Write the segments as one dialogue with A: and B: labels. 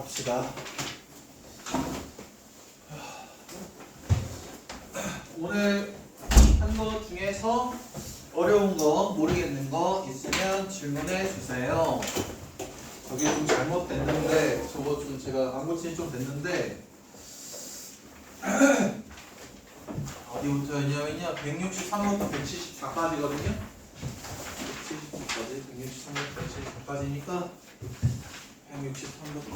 A: 갑시다. 오늘 한 거 중에서 어려운 거, 모르겠는 거 있으면 질문해 주세요. 저게 좀 잘못됐는데, 저거 좀 제가 안 고친 좀 됐는데, 어디부터였냐면요, 163부터 174까지거든요. 174까지, 163부터 174까지니까 163부터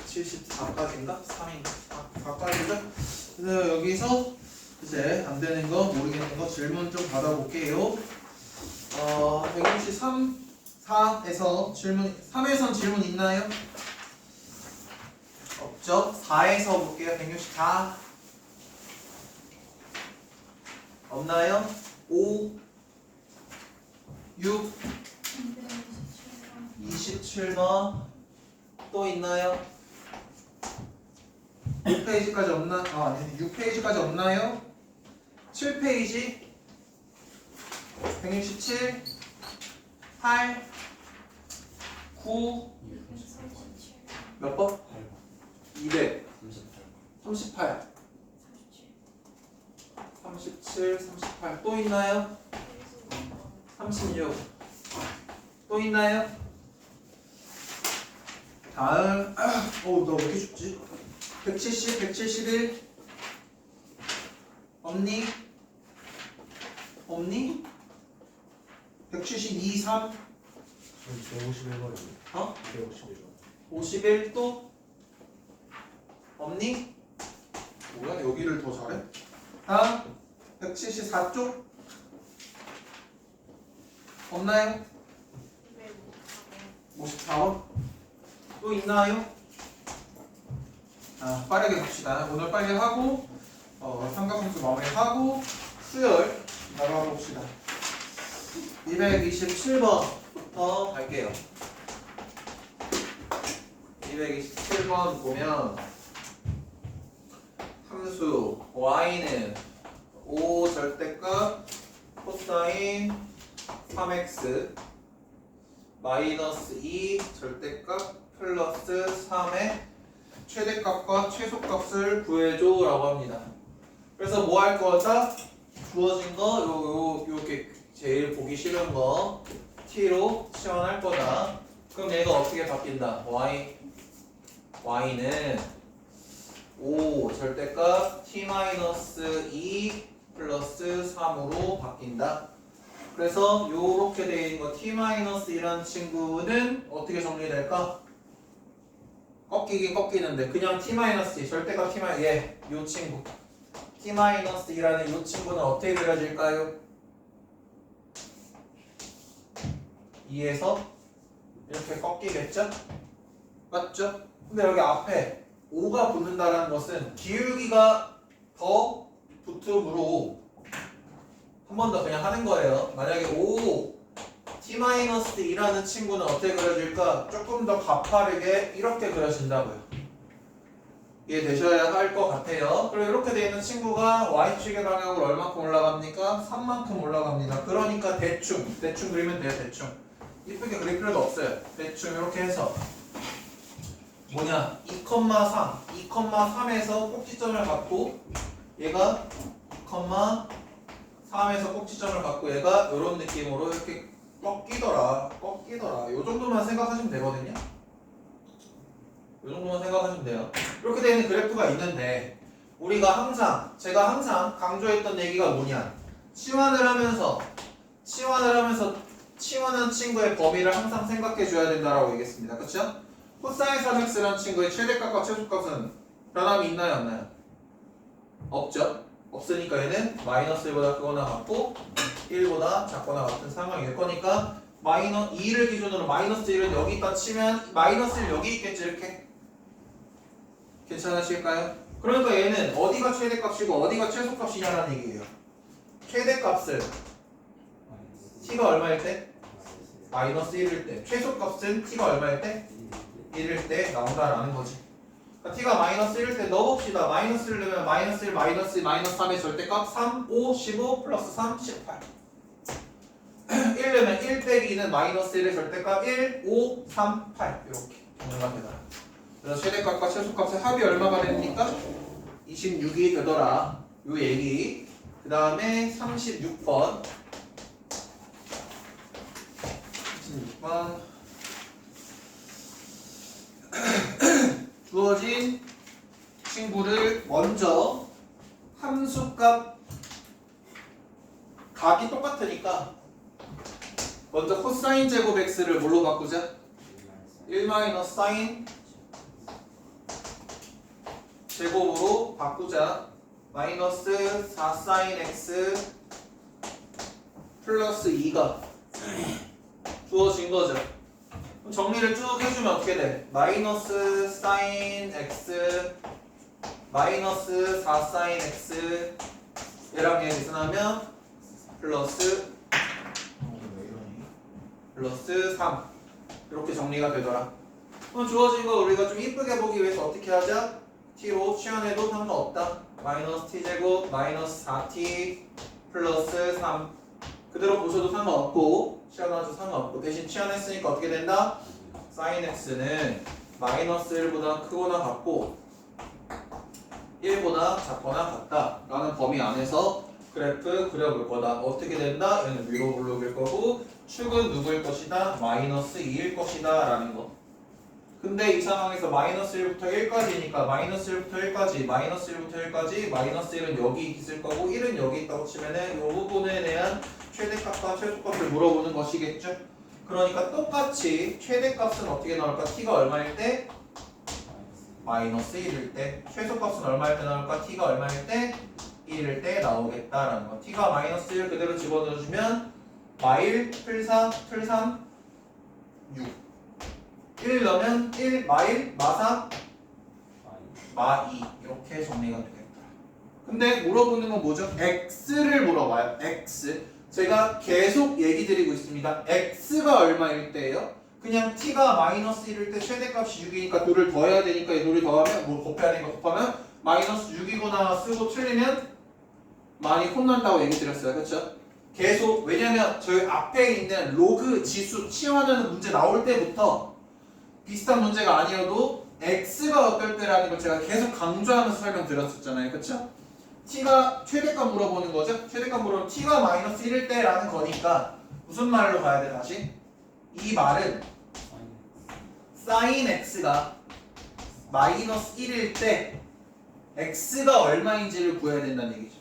A: 174까지인가? 3인가? 4까지인가? 그래서 여기서 이제 안 되는 거, 모르겠는 거 질문 좀 받아볼게요. 163, 4에서 질문, 3에선 질문 있나요? 없죠? 4에서 볼게요. 164 없나요? 5, 6, 27번 또 있나요? 6페이지까지 없나? 아니 6페이지까지 없나요? 7페이지 167 8 9 몇 번? 200 38 37 38 또 있나요? 36 또 있나요? 다음 어우 너 왜 이렇게 춥지? 170 171 없니? 없니? 172 3
B: 151번입니다.
A: 어?
B: 151번.
A: 51 또? 없니? 뭐야 여기를 더 잘해? 다음 174쪽 없나요? 54번 또 있나요? 빠르게 갑시다. 오늘 빨리 하고 삼각함수 마무리하고 수열 나가 봅시다. 227번부터 갈게요. 227번 보면 함수 y는 5 절대값 코사인 3x 마이너스 2 절대값 플러스 3의 최대값과 최소값을 구해줘 라고 합니다. 그래서 뭐 할 거다? 주어진 거 요게 제일 보기 싫은 거 t로 치환할 거다. 그럼 얘가 어떻게 바뀐다? y는 5 절대값 t-2 플러스 3으로 바뀐다. 그래서 요렇게 되어 있는 거 t-1이라는 친구는 어떻게 정리될까? 꺾이는데 그냥 t-2 절대값 요 친구 t-2라는 요 친구는 어떻게 그려질까요? 2에서 이렇게 꺾이겠죠? 맞죠? 근데 여기 앞에 5가 붙는다는 것은 기울기가 더 붙음으로 한 번 더 그냥 하는 거예요. 만약에 5 t-2라는 친구는 어떻게 그려질까? 조금 더 가파르게 이렇게 그려진다고요. 이해되셔야 할 것 같아요. 그리고 이렇게 되어 있는 친구가 y축의 방향으로 얼마큼 올라갑니까? 3만큼 올라갑니다. 그러니까 대충 그리면 돼요. 대충 이쁘게 그릴 필요도 없어요. 대충 이렇게 해서 뭐냐 2,3에서 꼭지점을 갖고 얘가 2,3에서 꼭지점을 갖고 얘가 이런 느낌으로 이렇게 꺾이더라. 요 정도만 생각하시면 되거든요. 요 정도만 생각하시면 돼요. 이렇게 되는 그래프가 있는데 제가 항상 강조했던 얘기가 뭐냐? 치환을 하면서 치환한 친구의 범위를 항상 생각해 줘야 된다라고 얘기했습니다. 그렇죠? 코사인 3x라는 친구의 최대값과 최소값은 변함이 있나요? 없나요? 없죠? 없으니까 얘는 마이너스 1보다 크거나 같고 1보다 작거나 같은 상황일 거니까 2를 기준으로 마이너스 1은 여기다 치면 마이너스 1 여기 있겠지 이렇게 괜찮으실까요? 그러니까 얘는 어디가 최대값이고 어디가 최소값이냐라는 얘기예요. 최대값은 t가 얼마일 때? 마이너스 1일 때. 최소값은 t가 얼마일 때? 1일 때 나온다라는 거지. 그러니까 t가 마이너스 1일 때 넣어봅시다. 마이너스 1 넣으면 마이너스 1 마이너스 2 마이너스 3의 절대값 3, 5, 15 플러스 3, 18 1 넣으면 1 빼기 2는 마이너스 1의 절대값 1, 5, 3, 8 이렇게 정리가 되더라. 그래서 최대값과 최소값의 합이 얼마가 됩니까? 26이 되더라. 요 얘기. 그 다음에 36번. 36번. 주어진 친구를 먼저 함수값 각이 똑같으니까 먼저 코사인 제곱 x를 뭘로 바꾸자? 1 사인 제곱으로 바꾸자. 마이너스 4 사인 x 플러스 2가 주어진 거죠. 그럼 정리를 쭉 해주면 어떻게 돼? 마이너스 사인 x 마이너스 4 사인 x 얘랑 얘 계산하면 플러스 3 이렇게 정리가 되더라. 그럼 주어진 거 우리가 좀 이쁘게 보기 위해서 어떻게 하자? t로 치환해도 상관없다. 마이너스 t제곱 마이너스 4t 플러스 3 그대로 보셔도 상관없고 치환해도 상관없고 대신 치환했으니까 어떻게 된다? sin x는 마이너스 1보다 크거나 같고 1보다 작거나 같다 라는 범위 안에서 그래프 그려볼 거다. 어떻게 된다? 얘는 위로 블록일 거고 축은 누구일 것이다? 마이너스 2일 것이다 라는 거. 근데 이 상황에서 마이너스 1부터 1까지니까 마이너스 1부터 1까지 마이너스 1부터 1까지 마이너스 1은 여기 있을 거고 1은 여기 있다고 치면은 이 부분에 대한 최대값과 최소값을 물어보는 것이겠죠. 그러니까 똑같이 최대값은 어떻게 나올까? t가 얼마일 때? 마이너스 1일 때. 최소값은 얼마일 때 나올까? t가 얼마일 때? 1일 때 나오겠다라는 거. t가 마이너스 1 그대로 집어넣어주면 마일 풀3 풀3 6 1 넣으면 1 마일 마3 마2 이렇게 정리가 되겠다. 근데 물어보는 건 뭐죠? x를 물어봐요. x. 제가 계속 얘기 드리고 있습니다. x가 얼마일 때예요? 그냥 t가 마이너스 1일 때 최대값이 6이니까 둘을 더해야 되니까 이 둘을 더하면 뭐 곱해야 되니까 곱하면 마이너스 6이구나 쓰고 틀리면 많이 혼난다고 얘기 드렸어요. 그렇죠? 계속 왜냐면 저희 앞에 있는 로그 지수 치환하는 문제 나올 때부터 비슷한 문제가 아니어도 x가 어떨 때라는 걸 제가 계속 강조하면서 설명드렸었잖아요. 그렇죠? t가 최대값 물어보는 거죠. 최대값 물어보면 t가 마이너스 1일 때라는 거니까 무슨 말로 가야 돼 다시? 이 말은 sin x가 마이너스 1일 때 x가 얼마인지를 구해야 된다는 얘기죠.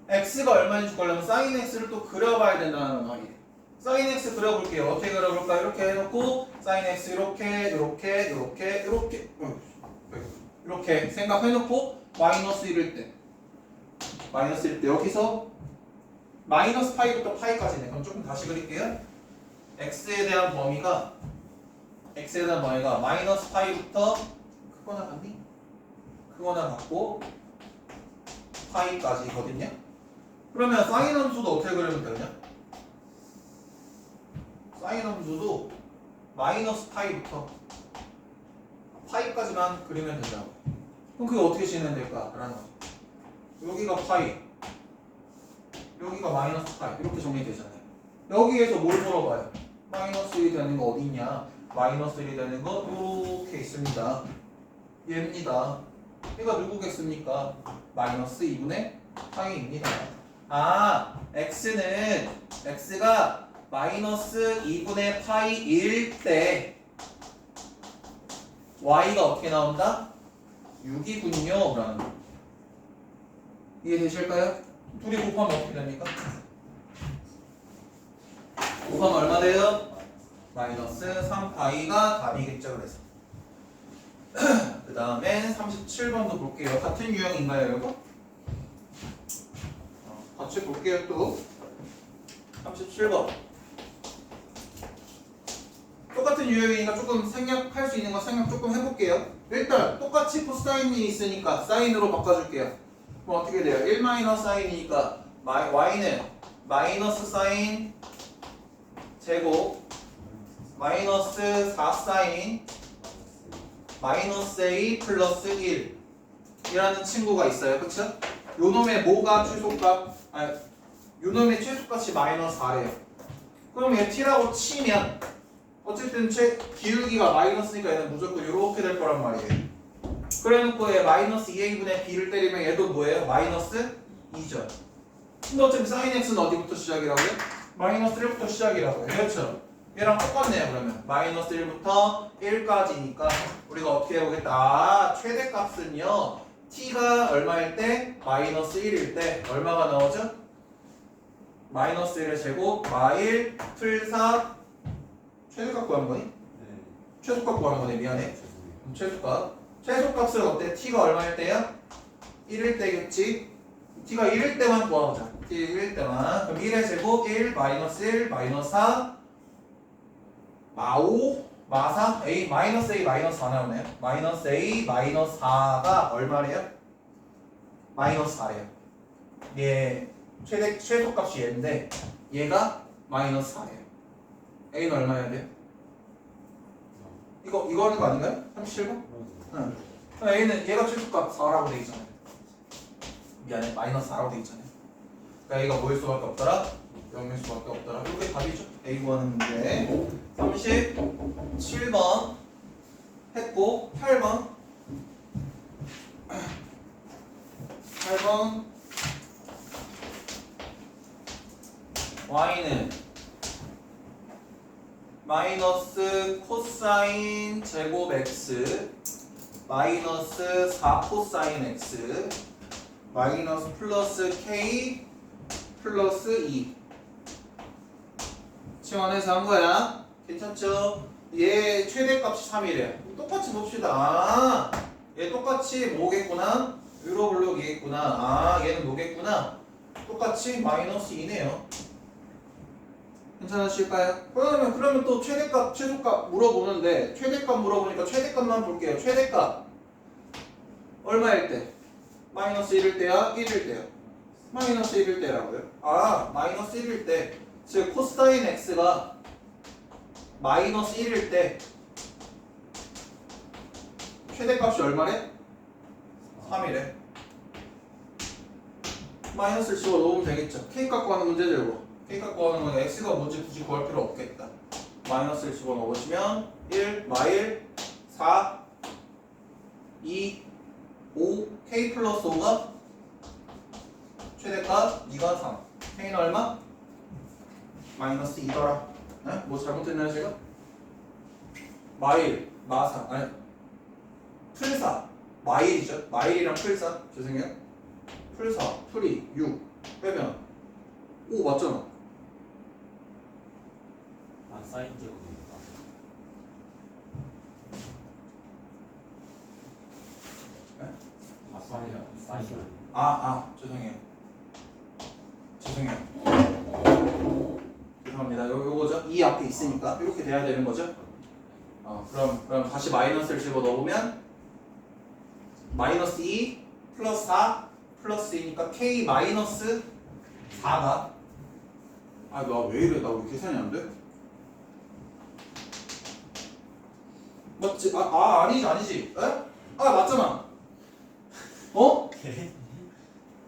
A: x가 얼마인지 구하려면 sin x를 또 그려봐야 된다는 말이에요. sin x 그려볼게요. 어떻게 그려볼까? 이렇게 해놓고 sin x 이렇게 생각해놓고 마이너스 1일 때 여기서 마이너스 파이부터 파이까지네. 그럼 조금 다시 그릴게요. x에 대한 범위가 마이너스 파이부터 크거나 같니? 크거나 같고 파이까지거든요. 그러면 사인 함수도 어떻게 그리면 되냐? 사인 함수도 마이너스 파이부터 파이까지만 그리면 되죠. 그럼 그게 어떻게 진행될까? 라는 거죠. 여기가 파이, 여기가 마이너스 파이 이렇게 정리되잖아요. 여기에서 뭘 물어봐요? 마이너스 1이 되는 거 어디 있냐? 마이너스 1이 되는 거 이렇게 있습니다. 얘입니다. 얘가 누구겠습니까? 마이너스 2분의 파이입니다. 아, x가 마이너스 2분의 파이일 때 y가 어떻게 나온다? 6이군요 라는 거. 이해되실까요? 둘이 곱하면 어떻게 됩니까? 곱하면 얼마 돼요? 마이너스 3파이가 답이겠죠. 그래서 그 다음에 37번도 볼게요. 같은 유형인가요 여러분? 같이 볼게요. 또 37번 똑같은 유형이니까 조금 생략할 수 있는 거 생각 조금 해볼게요. 일단 똑같이 코사인이 있으니까 사인으로 바꿔줄게요. 그럼 어떻게 돼요? 1 마이너스 사인이니까 y는 마이너스 사인 제곱 마이너스 4 사인 마이너스 a 플러스 1 이라는 친구가 있어요. 그쵸? 요 놈의 뭐가 최소값? 요 놈의 최소값이 마이너스 4래요. 그럼 얘 t라고 치면 어쨌든 기울기가 마이너스니까 얘는 무조건 이렇게 될 거란 말이에요. 그래놓고 얘 마이너스 2a분의 b를 때리면 얘도 뭐예요? 마이너스 2죠. 근데 어차피 sin x는 어디부터 시작이라고요? 마이너스 1부터 시작이라고요. 그렇죠? 얘랑 똑같네요. 그러면 마이너스 1부터 1까지니까 우리가 어떻게 해보겠다. 아, 최대값은요 t가 얼마일 때? 마이너스 1일 때 얼마가 나오죠? 마이너스 1의 제곱 마일 풀4 최소값 구하는 거니?
B: 네.
A: 최소값 구하는 거네. 미안해.
B: 죄송해요.
A: 최소값은 어때? t가 얼마일 때야? 1일 때겠지? t가 1일 때만 구하자. t 1일 때만. 그럼 1의 제곱 1 마이너스 1 마이너스 4 마5 마4 a 마이너스 a 마이너스 4 나오네요. 마이너스 a 마이너스 4가 얼마래요? 마이너스 4래요. 얘 최소값이 얘인데 얘가 마이너스 4래요. a는 얼마여야 돼요? 이거 하는 거 아닌가요? 37번? 응. a는 얘가 최소값 4라고 돼 있잖아요. 미안해, 마이너스 4라고 돼 있잖아요. 그러니까 a가 뭐일 수밖에 없더라? 0일 수밖에 없더라. 이게 답이죠. a 구하는 문제. 37번 했고 8번 y는 마이너스 코사인 제곱 x 마이너스 4 코사인 x 마이너스 플러스 k 플러스 2 치환해서 한 거야. 괜찮죠? 얘 최대값이 3이래. 똑같이 봅시다. 아, 얘 똑같이 뭐겠구나? 유로 블록이겠구나. 아, 얘는 뭐겠구나? 똑같이 마이너스 2네요. 괜찮으실까요? 그러면 또 최대값, 최소값 물어보는데 최대값 물어보니까 최대값만 볼게요. 최대값 얼마일 때? 마이너스 1일 때야? 1일 때야? 마이너스 1일 때라고요? 아, 마이너스 1일 때. 즉 코사인 x가 마이너스 1일 때 최대값이 얼마래? 3이래. 마이너스를 집어넣으면 되겠죠. k 갖고 하는 문제들고 k 갖고 하는 건 x가 뭔지 굳이 구할 필요 없겠다. 마이너스를 집어넣으시면 1, 마일 4, 2, 5, k 플러스 5가 최대값 2가 3. k는 얼마? 마이너스 2더라. 네? 뭐 잘못했나요 제가? 마일, 마사, 아니 풀사, 마일이죠. 마일이랑 풀사, 죄송해요. 풀사, 풀이 6 빼면 5 맞잖아.
B: 아, 사인 제곱입니다.
A: 네?
B: 아, 사인.
A: 죄송해요. 죄송합니다. 요거죠. 이 앞에 있으니까 이렇게 돼야 되는 거죠. 그럼 다시 마이너스를 집어 넣으면 마이너스 2 플러스 4 플러스 2니까 k 마이너스 4가 나 왜 이래? 나 왜 계산이 안 돼? 맞지? 아니지. 에? 맞잖아. 어?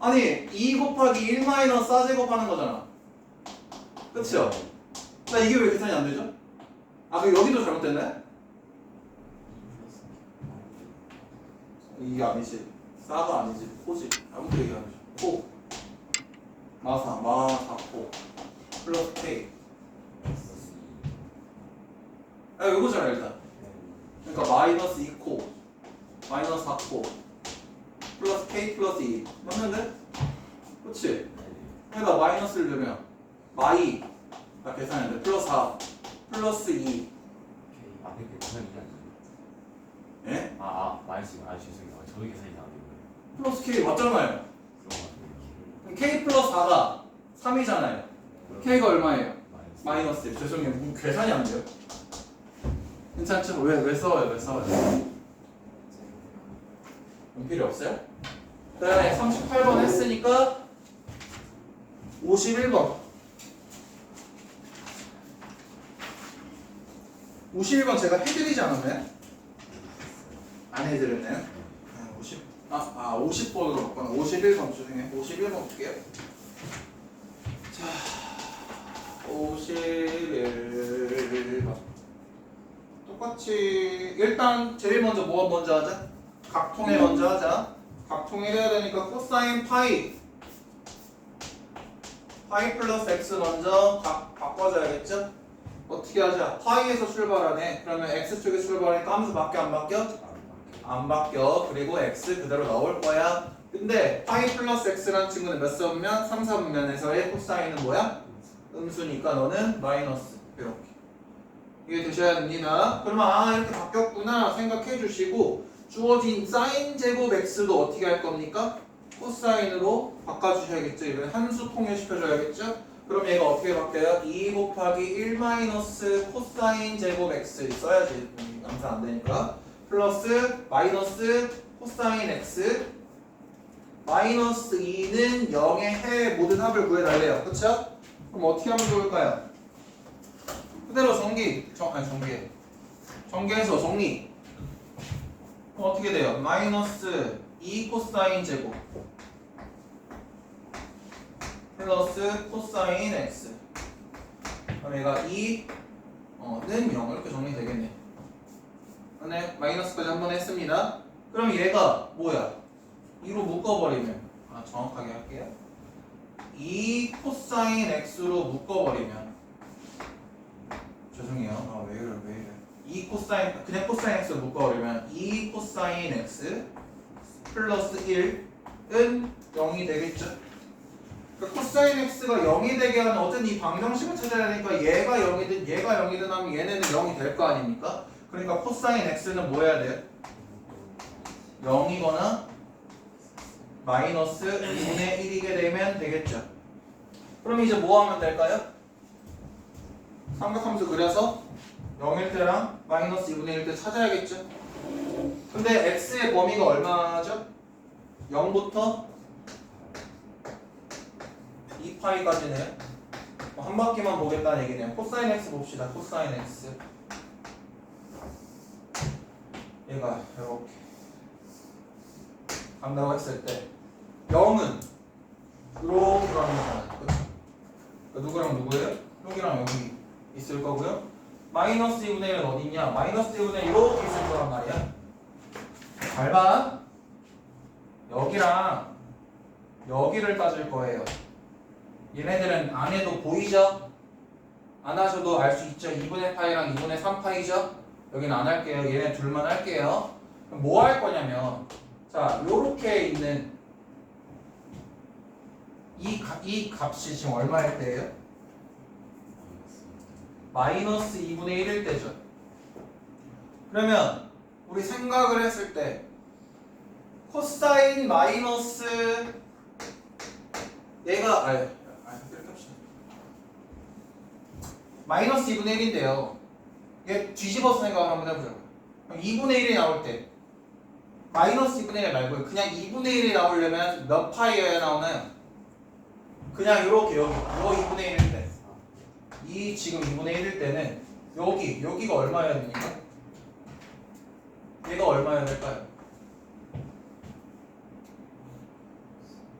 A: 아니 2 곱하기 1 마이너스 4 제곱하는 거잖아. 그쵸? 나 이게 왜 계산이 안 되죠? 그럼 여기도 잘못됐네? 이게 아니지. 4가 아니지. 포지. 아무튼 얘기 아니지. 포. 마사포. 플러스 K. 이거잖아 일단. 그러니까 마이너스 2코. 마이너스 4코. 플러스 K 플러스 2. 맞는데? 그치? 그러니까 마이너스를 넣으면 마이. 나 계산했는데 플러스 4. 플러스 2.
B: 앞에 그 계산이 안
A: 예?
B: 마이너스 죄송해요. 저도 계산이 안 되고요.
A: 플러스 K 맞잖아요.
B: 그런 것 같아요.
A: 그럼 K 플러스 4가 3이잖아요. K가 얼마예요? 마이너스 1. 죄송해요. 계산이 안 돼요. 괜찮죠? 왜 써요? 필요 없어요? 그 다음에 38번 했으니까 51번 51번 제가 해드리지 않았나요? 안 해드렸나요? 50번으로 바꿔. 51번 죄송해요. 51번 볼게요. 자, 51번 똑같이 일단 제일 먼저 뭐 먼저 하자? 각통일 먼저 하자. 각통일 해야 되니까 코사인 파이 플러스 x 먼저 바꿔줘야겠죠? 어떻게 하자? 파이에서 출발하네. 그러면 x 쪽에 출발하니까 함수 바뀌어 안 바뀌어? 안 바뀌어. 그리고 x 그대로 나올 거야. 근데 파이 플러스 x라는 친구는 몇 사분면? 3, 4분면에서의 코사인은 뭐야? 음수니까 너는 마이너스. 이렇게. 이게 되셔야 됩니다. 그러면 이렇게 바뀌었구나 생각해 주시고 주어진 사인 제곱 x도 어떻게 할 겁니까? 코사인으로 바꿔주셔야겠죠. 이번에 함수 통일시켜줘야겠죠. 그럼 얘가 어떻게 바뀌어요? 2 곱하기 1 마이너스 코사인 제곱 x 써야지. 암산 안 되니까. 플러스 마이너스 코사인 x 마이너스 2는 0의 해 모든 합을 구해달래요. 그쵸? 그럼 어떻게 하면 좋을까요? 그대로 전개해서 정리. 그럼 어떻게 돼요? 마이너스 2 코사인 제곱 플러스 코사인 x. 그럼 얘가 2는 0 이렇게 정리되겠네. 네, 마이너스까지 한 번 했습니다. 그럼 얘가 뭐야? 2로 묶어버리면 정확하게 할게요. 2 코사인 x로 묶어버리면 죄송해요. 왜 이래 2 코사인 그냥 코사인 x로 묶어버리면 2 코사인 x 플러스 1은 0이 되겠죠. 그러니까 코사인 x가 0이 되게 하는 어쨌든 이 방정식을 찾아야 되니까 얘가 0이든 하면 얘네는 0이 될 거 아닙니까? 그러니까 코사인 x는 뭐 해야 돼요? 0이거나 마이너스 2분의 1이게 되면 되겠죠. 그럼 이제 뭐 하면 될까요? 삼각함수 그려서 0일 때랑 마이너스 2분의 1일 때 찾아야겠죠. 근데 x의 범위가 얼마죠? 0부터 2파이까지네요. 한 바퀴만 보겠다는 얘기네요. 코사인 x 봅시다. 코사인 x 얘가 이렇게 간다고 했을 때 0은 이렇게 가는 거잖아요. 그렇죠? 누구랑 누구예요? 여기랑 여기 있을 거고요. 마이너스 2분의 1은 어디 있냐? 마이너스 2분의 1 이렇게 있을 거란 말이야. 잘 봐. 여기랑 여기를 따질 거예요. 얘네들은 안 해도 보이죠? 안 하셔도 알 수 있죠? 2분의 파이랑 2분의 3파이죠? 여기는 안 할게요. 얘네 둘만 할게요. 그럼 뭐 할 거냐면 자, 요렇게 있는 이 값이 지금 얼마일 때예요? 마이너스 2분의 1일 때죠. 그러면 우리 생각을 했을 때 코사인 마이너스 얘가 이렇게 합시다. 마이너스 2분의 1인데요. 얘 뒤집어서 생각을 한번 해보자고요. 2분의 1이 나올 때 마이너스 2분의 1 말고요. 그냥 2분의 1이 나오려면 몇 파이여야 나오나요? 그냥 이렇게 여기 요 2분의 1일 때 이 지금 2분의 1일 때는 여기가 얼마여야 됩니까? 얘가 얼마여야 될까요?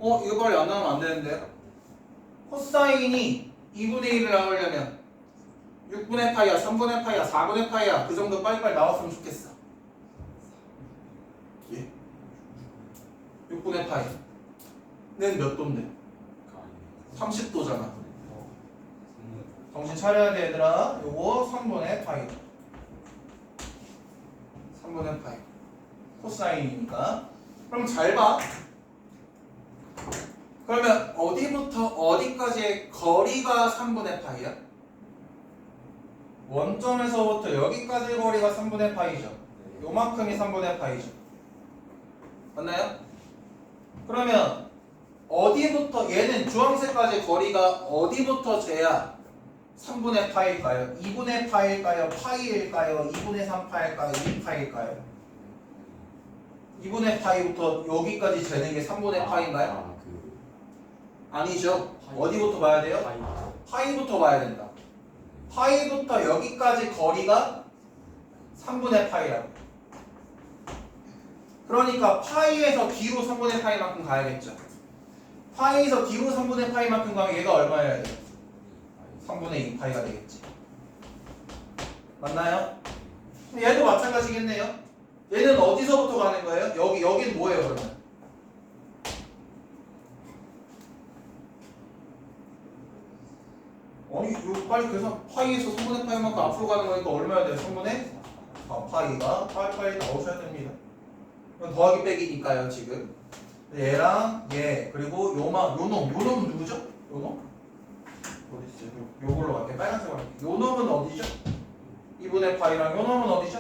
A: 이거 빨리 안 나오면 안 되는데요? 코사인이 2분의 1을 나오려면 6분의 파이야, 3분의 파이야, 4분의 파이야 그 정도 빨리빨리 나왔으면 좋겠어. 예? 6분의 파이는 몇 도인데? 30도잖아. 정신 차려야 돼 얘들아. 요거 3분의 파이. 3분의 파이. 코사인이니까. 그럼 잘 봐. 그러면 어디부터 어디까지의 거리가 3분의 파이야? 원점에서부터 여기까지 거리가 3분의 파이죠. 요만큼이 3분의 파이죠. 맞나요? 그러면 어디부터 얘는 주황색까지 거리가 어디부터 재야 3분의 파일까요? 2분의 파일까요? 파이일까요? 2분의 3파일까요? 2파일까요? 2분의 파이부터 여기까지 재는 게 3분의 파인가요? 아니죠. 어디부터 봐야 돼요? 파이부터 봐야 된다. 파이부터 여기까지 거리가 3분의 파이라고. 그러니까 파이에서 뒤로 3분의 파이만큼 가야겠죠. 파이에서 뒤로 3분의 파이만큼 가면 얘가 얼마여야 돼요? 3분의 2파이가 되겠지. 맞나요? 얘도 마찬가지겠네요. 얘는 어디서부터 가는 거예요? 여긴 뭐예요 그러면? 아니 이거 빨리 계산 파이에서 3분의 파이만큼 앞으로 가는 거니까 얼마야 돼요? 3분의 4파이가 8파이 나오셔야 됩니다. 이건 더하기 빼기니까요 지금. 얘랑 얘 그리고 요놈 누구죠? 요놈? 어디 있어요? 요걸로 갈게. 빨간색으로 갈게. 요놈은 어디죠? 2분의 파이랑 요놈은 어디죠?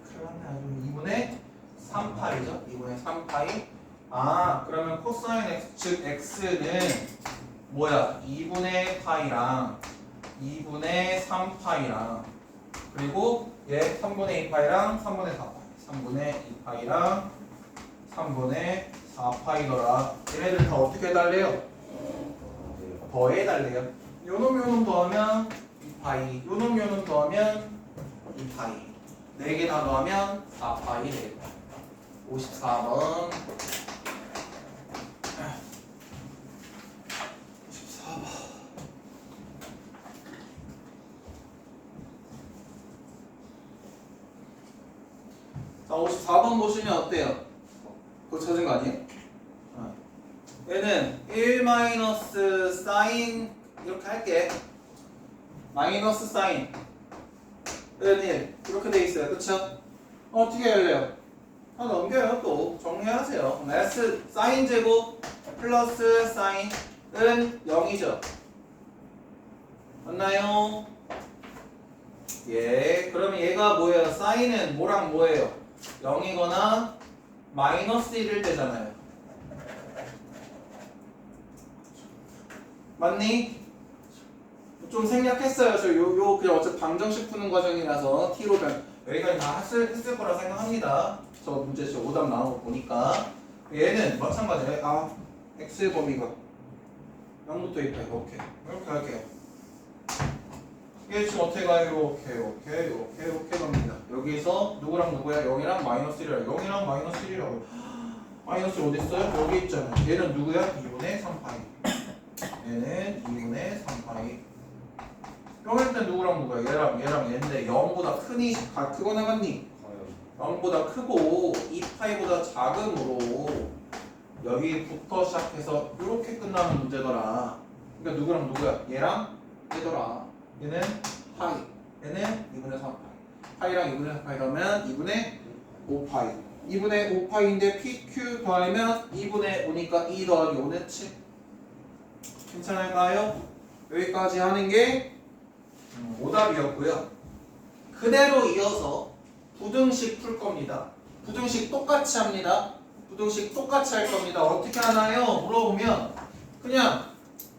A: 큰일 났네. 2분의 3파이죠? 2분의 3파이. 아 그러면 코사인 x 즉 x는 뭐야? 2분의 파이랑 2분의 3파이랑 그리고 얘 3분의 2파이랑 3분의 4파이 3분의 2파이랑 3분의 4파이더라. 얘네들 다 어떻게 해달래요? 더해달래요. 요놈 더하면 2파이 요놈 더하면 2파이 4개 다 더하면 4파이 되고 54번 54번 자 54번 보시면 어때요? 그거 찾은 거 아니에요? 얘는 1 마이너스 사인 이렇게 할게. 마이너스 사인 얘는 1 이렇게 돼 있어요. 그쵸? 어떻게 할래요? 다 넘겨요. 또 정리하세요. S 사인 제곱 플러스 사인은 0이죠. 맞나요? 예. 그러면 얘가 뭐예요? 사인은 뭐랑 뭐예요? 0이거나 마이너스 1일 때잖아요. 맞니? 좀 생략했어요. 저 그냥 어차피 방정식 푸는 과정이라서 T로 여기까지 다 했을 거라 생각합니다. 저 문제 저 오답 나온 거 보니까 얘는 마찬가지예요. X의 범위가 0부터 2까지 이렇게 할게요. 얘 지금 어떻게 가요? 이렇게 갑니다. 여기서 누구랑 누구야? 0이랑 마이너스 1이라 0이랑 마이너스 1이라고 마이너스 어디 있어요? 여기 있잖아요. 얘는 누구야? 2분의 3파이 얘는 2분의 3파이 0일 때 누구랑 누구야? 얘랑 얘인데 0보다 크거나 같니? 0보다 크고 2파이보다 작음으로 여기부터 시작해서 이렇게 끝나는 문제더라. 그러니까 누구랑 누구야? 얘랑 얘더라. 얘는 파이 얘는 2분의 3파이 파이랑 2분의 4파이 그러면 2분의 5파이 2분의 5파이인데 PQ 더하면 2분의 5니까 2 더하기 5는 7 괜찮을까요? 여기까지 하는 게 오답이었고요. 그대로 이어서 부등식 풀 겁니다. 부등식 똑같이 합니다. 부등식 똑같이 할 겁니다. 어떻게 하나요? 물어보면 그냥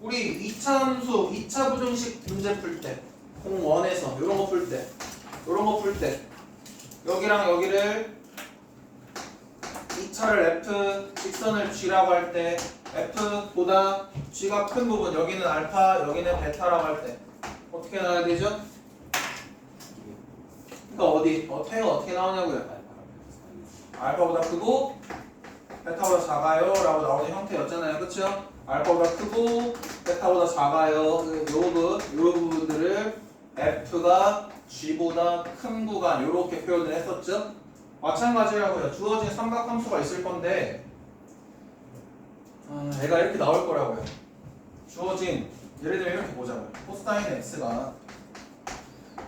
A: 우리 2차 함수, 2차 부등식 문제 풀 때, 01에서 이런 거 풀 때, 여기랑 여기를 2차를 F, 직선을 G라고 할 때, F보다 G가 큰 부분, 여기는 알파, 여기는 베타라고 할 때, 어떻게 나와야 되죠? 그러니까 어떻게 나오냐고요? 알파보다 크고, 베타보다 작아요 라고 나오는 형태였잖아요. 그쵸? 알파보다 크고 베타보다 작아요. 요 부분들을 F가 G보다 큰 구간 이렇게 표현을 했었죠. 마찬가지라고요. 주어진 삼각함수가 있을 건데 얘가 이렇게 나올 거라고요. 주어진 예를 들면 이렇게 보자고요. 코사인 X가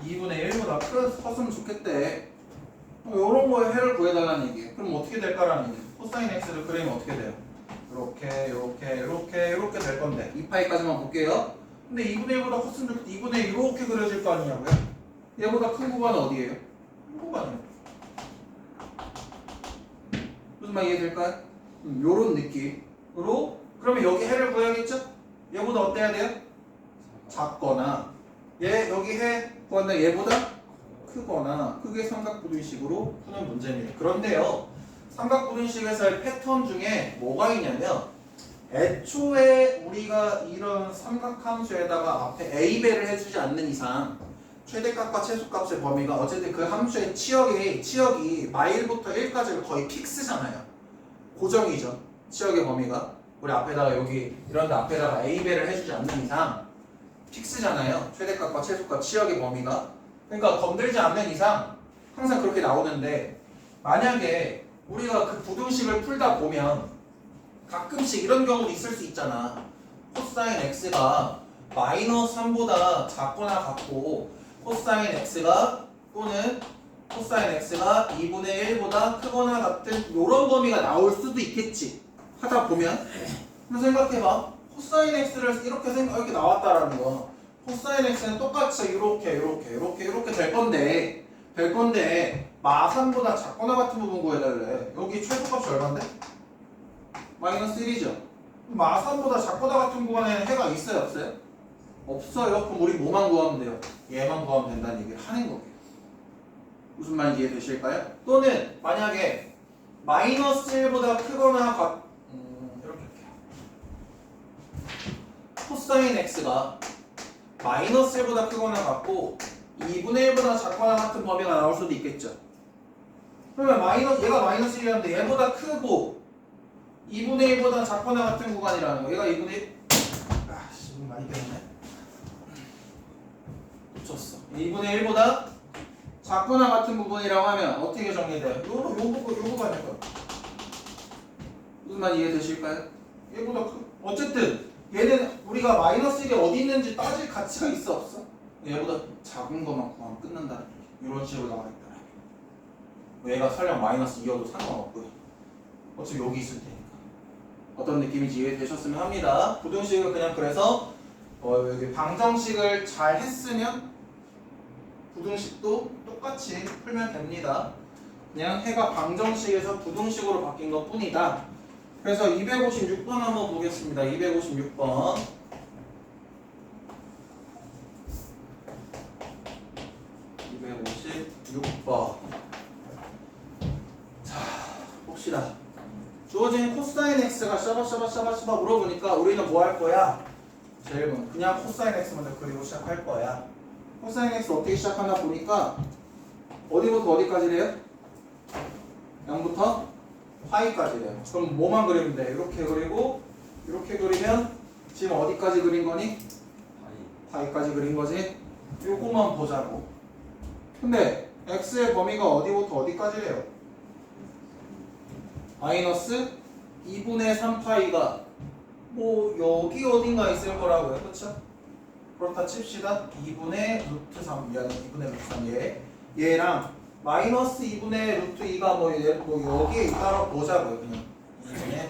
A: 2분의 1보다 컸으면 좋겠대. 이런 거에 해를 구해달라는 얘기예요. 그럼 어떻게 될까라는 얘기예요. 코사인 X를 그리면 어떻게 돼요? 이렇게 될 건데 2파이까지만 볼게요. 근데 2분의 1보다 컸으면 좋겠대. 2분의 1 이렇게 그려질 거 아니냐고요? 얘보다 큰 구간은 어디예요? 큰 구간이요. 무슨 말 이해될까요? 요런 느낌으로 그러면 여기 해를 구해야겠죠? 얘보다 어때야 돼요? 작거나 여기 해 구한다 얘보다 크거나 크게 삼각부등식으로 푸는 문제입니다. 그런데요 삼각부등식에서의 패턴 중에 뭐가 있냐면 애초에 우리가 이런 삼각함수에다가 앞에 A배를 해주지 않는 이상 최대값과 최소값의 범위가 어쨌든 그 함수의 치역이 마일부터 1까지가 거의 픽스잖아요. 고정이죠. 치역의 범위가 우리 앞에다가 여기 이런 데 앞에다가 A배를 해주지 않는 이상 픽스잖아요. 최대값과 최소값 치역의 범위가. 그러니까 건들지 않는 이상 항상 그렇게 나오는데 만약에 우리가 그 부등식을 풀다 보면 가끔씩 이런 경우도 있을 수 있잖아. 코사인 x가 마이너스 3보다 작거나 같고 코사인 x가 또는 코사인 x가 2분의 1보다 크거나 같은 이런 범위가 나올 수도 있겠지. 하다 보면 근데 생각해봐. 코사인 x를 이렇게 나왔다라는 거. 코사인 x는 똑같이 이렇게 될 건데 마3보다 작거나 같은 부분 구해달래. 여기 최소값이 얼마인데? 마이너스 1이죠. 마3보다 작거나 같은 구간에는 해가 있어요 없어요? 없어요. 그럼 우리 뭐만 구하면 돼요? 얘만 구하면 된다는 얘기를 하는 거예요. 무슨 말인지 이해되실까요? 또는 만약에 마이너스 1보다 크거나 이렇게 코사인 x가 마이너스 1보다 크거나 같고 2분의 1보다 작거나 같은 범위가 나올 수도 있겠죠. 그러면 얘가 마이너스 1이었는데 얘보다 크고 2분의 1보다 작거나 같은 구간이라는 거. 얘가 2분의 1 아씨 많이 배웠네. 놓쳤어. 2분의 1보다 작거나 같은 부분이라고 하면 어떻게 정리돼요? 요 구간일 거야. 무슨 말 이해되실까요? 얘보다 어쨌든 얘는 우리가 마이너스 1이 어디 있는지 따질 가치가 있어 없어? 얘보다 작은 것만 구하면 끝난다. 이런 식으로 나와 있다. 얘가 설령 마이너스 2여도 상관없고요. 어차피 여기 있을 테니까. 어떤 느낌인지 이해되셨으면 합니다. 부등식을 그냥 그래서 여기 방정식을 잘 했으면 부등식도 똑같이 풀면 됩니다. 그냥 해가 방정식에서 부등식으로 바뀐 것 뿐이다. 그래서 256번 한번 보겠습니다. 256번. 자, 봅시다. 주어진 코사인 x가 샤바샤바 물어보니까 우리는 뭐 할 거야? 제일 먼저 그냥 코사인 x 먼저 그리고 시작할 거야. 코사인 x 어떻게 시작하나 보니까 어디부터 어디까지래요? 0부터 파이까지래요. 그럼 뭐만 그리면 돼? 이렇게 그리고 이렇게 그리면 지금 어디까지 그린 거니? 파이까지 그린 거지? 요거만 보자고. 근데 x의 범위가 어디부터 어디까지래요? 마이너스 2분의 3파이가 뭐 여기 어딘가 있을 거라고요. 그렇죠? 그렇다 칩시다. 2분의 루트 3 미안해. 2분의 루트 3 얘랑 마이너스 2분의 루트 2가 뭐 여기에 있다고 보자고요. 그냥 2분의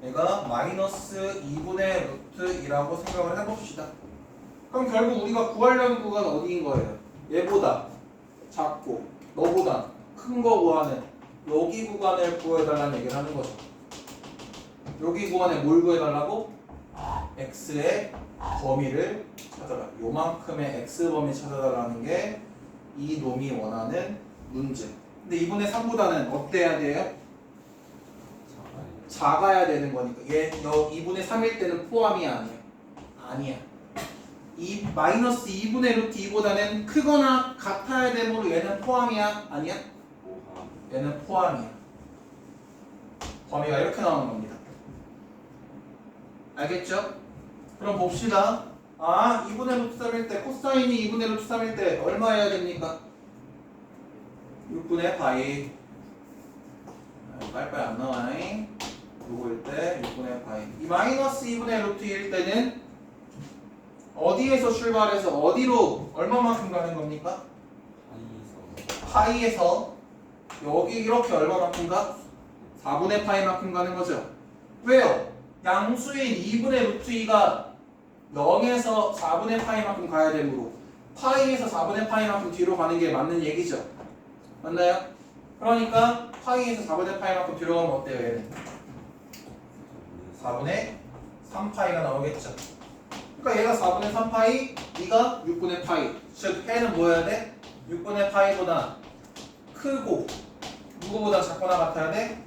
A: 얘가 마이너스 2분의 루트 2라고 생각을 해봅시다. 그럼 결국 우리가 구하려는 구간은 어디인 거예요? 얘보다 작고 너보다 큰 거 구하는 여기 구간을 구해달라는 얘기를 하는 거죠. 여기 구간에 뭘 구해달라고? x의 범위를 찾아라. 요만큼의 x 범위 찾아달라는 게 이 놈이 원하는 문제. 근데 2분의 3보다는 어때야 돼요? 작아야 되는 거니까. 얘 2분의 3일 때는 포함이 아니야. 아니야. 이 마이너스 2분의 루트 2보다는 크거나 같아야 되므로 얘는 포함이야? 아니야? 얘는 포함이야. 범위가 이렇게 나오는 겁니다. 알겠죠? 그럼 봅시다. 2분의 루트 3일 때 코사인이 2분의 루트 3일 때 얼마 해야 됩니까? 6분의 파이. 빨리빨리 안 나와잉. 요거일 때 6분의 파이. 이 마이너스 2분의 루트 1일 때는 어디에서 출발해서 어디로 얼마만큼 가는 겁니까? 파이에서 여기 이렇게 얼마만큼 가? 4분의 파이만큼 가는 거죠. 왜요? 양수인 2분의 루트 2가 0에서 4분의 파이만큼 가야 되므로 파이에서 4분의 파이만큼 뒤로 가는 게 맞는 얘기죠. 맞나요? 그러니까 파이에서 4분의 파이만큼 뒤로 가면 어때요 얘는? 4분의 3파이가 나오겠죠. 그러니까 얘가 4분의 3파이, 얘가 6분의 파이. 즉 해는 뭐여야 돼? 6분의 파이보다 크고 누구보다 작거나 같아야 돼?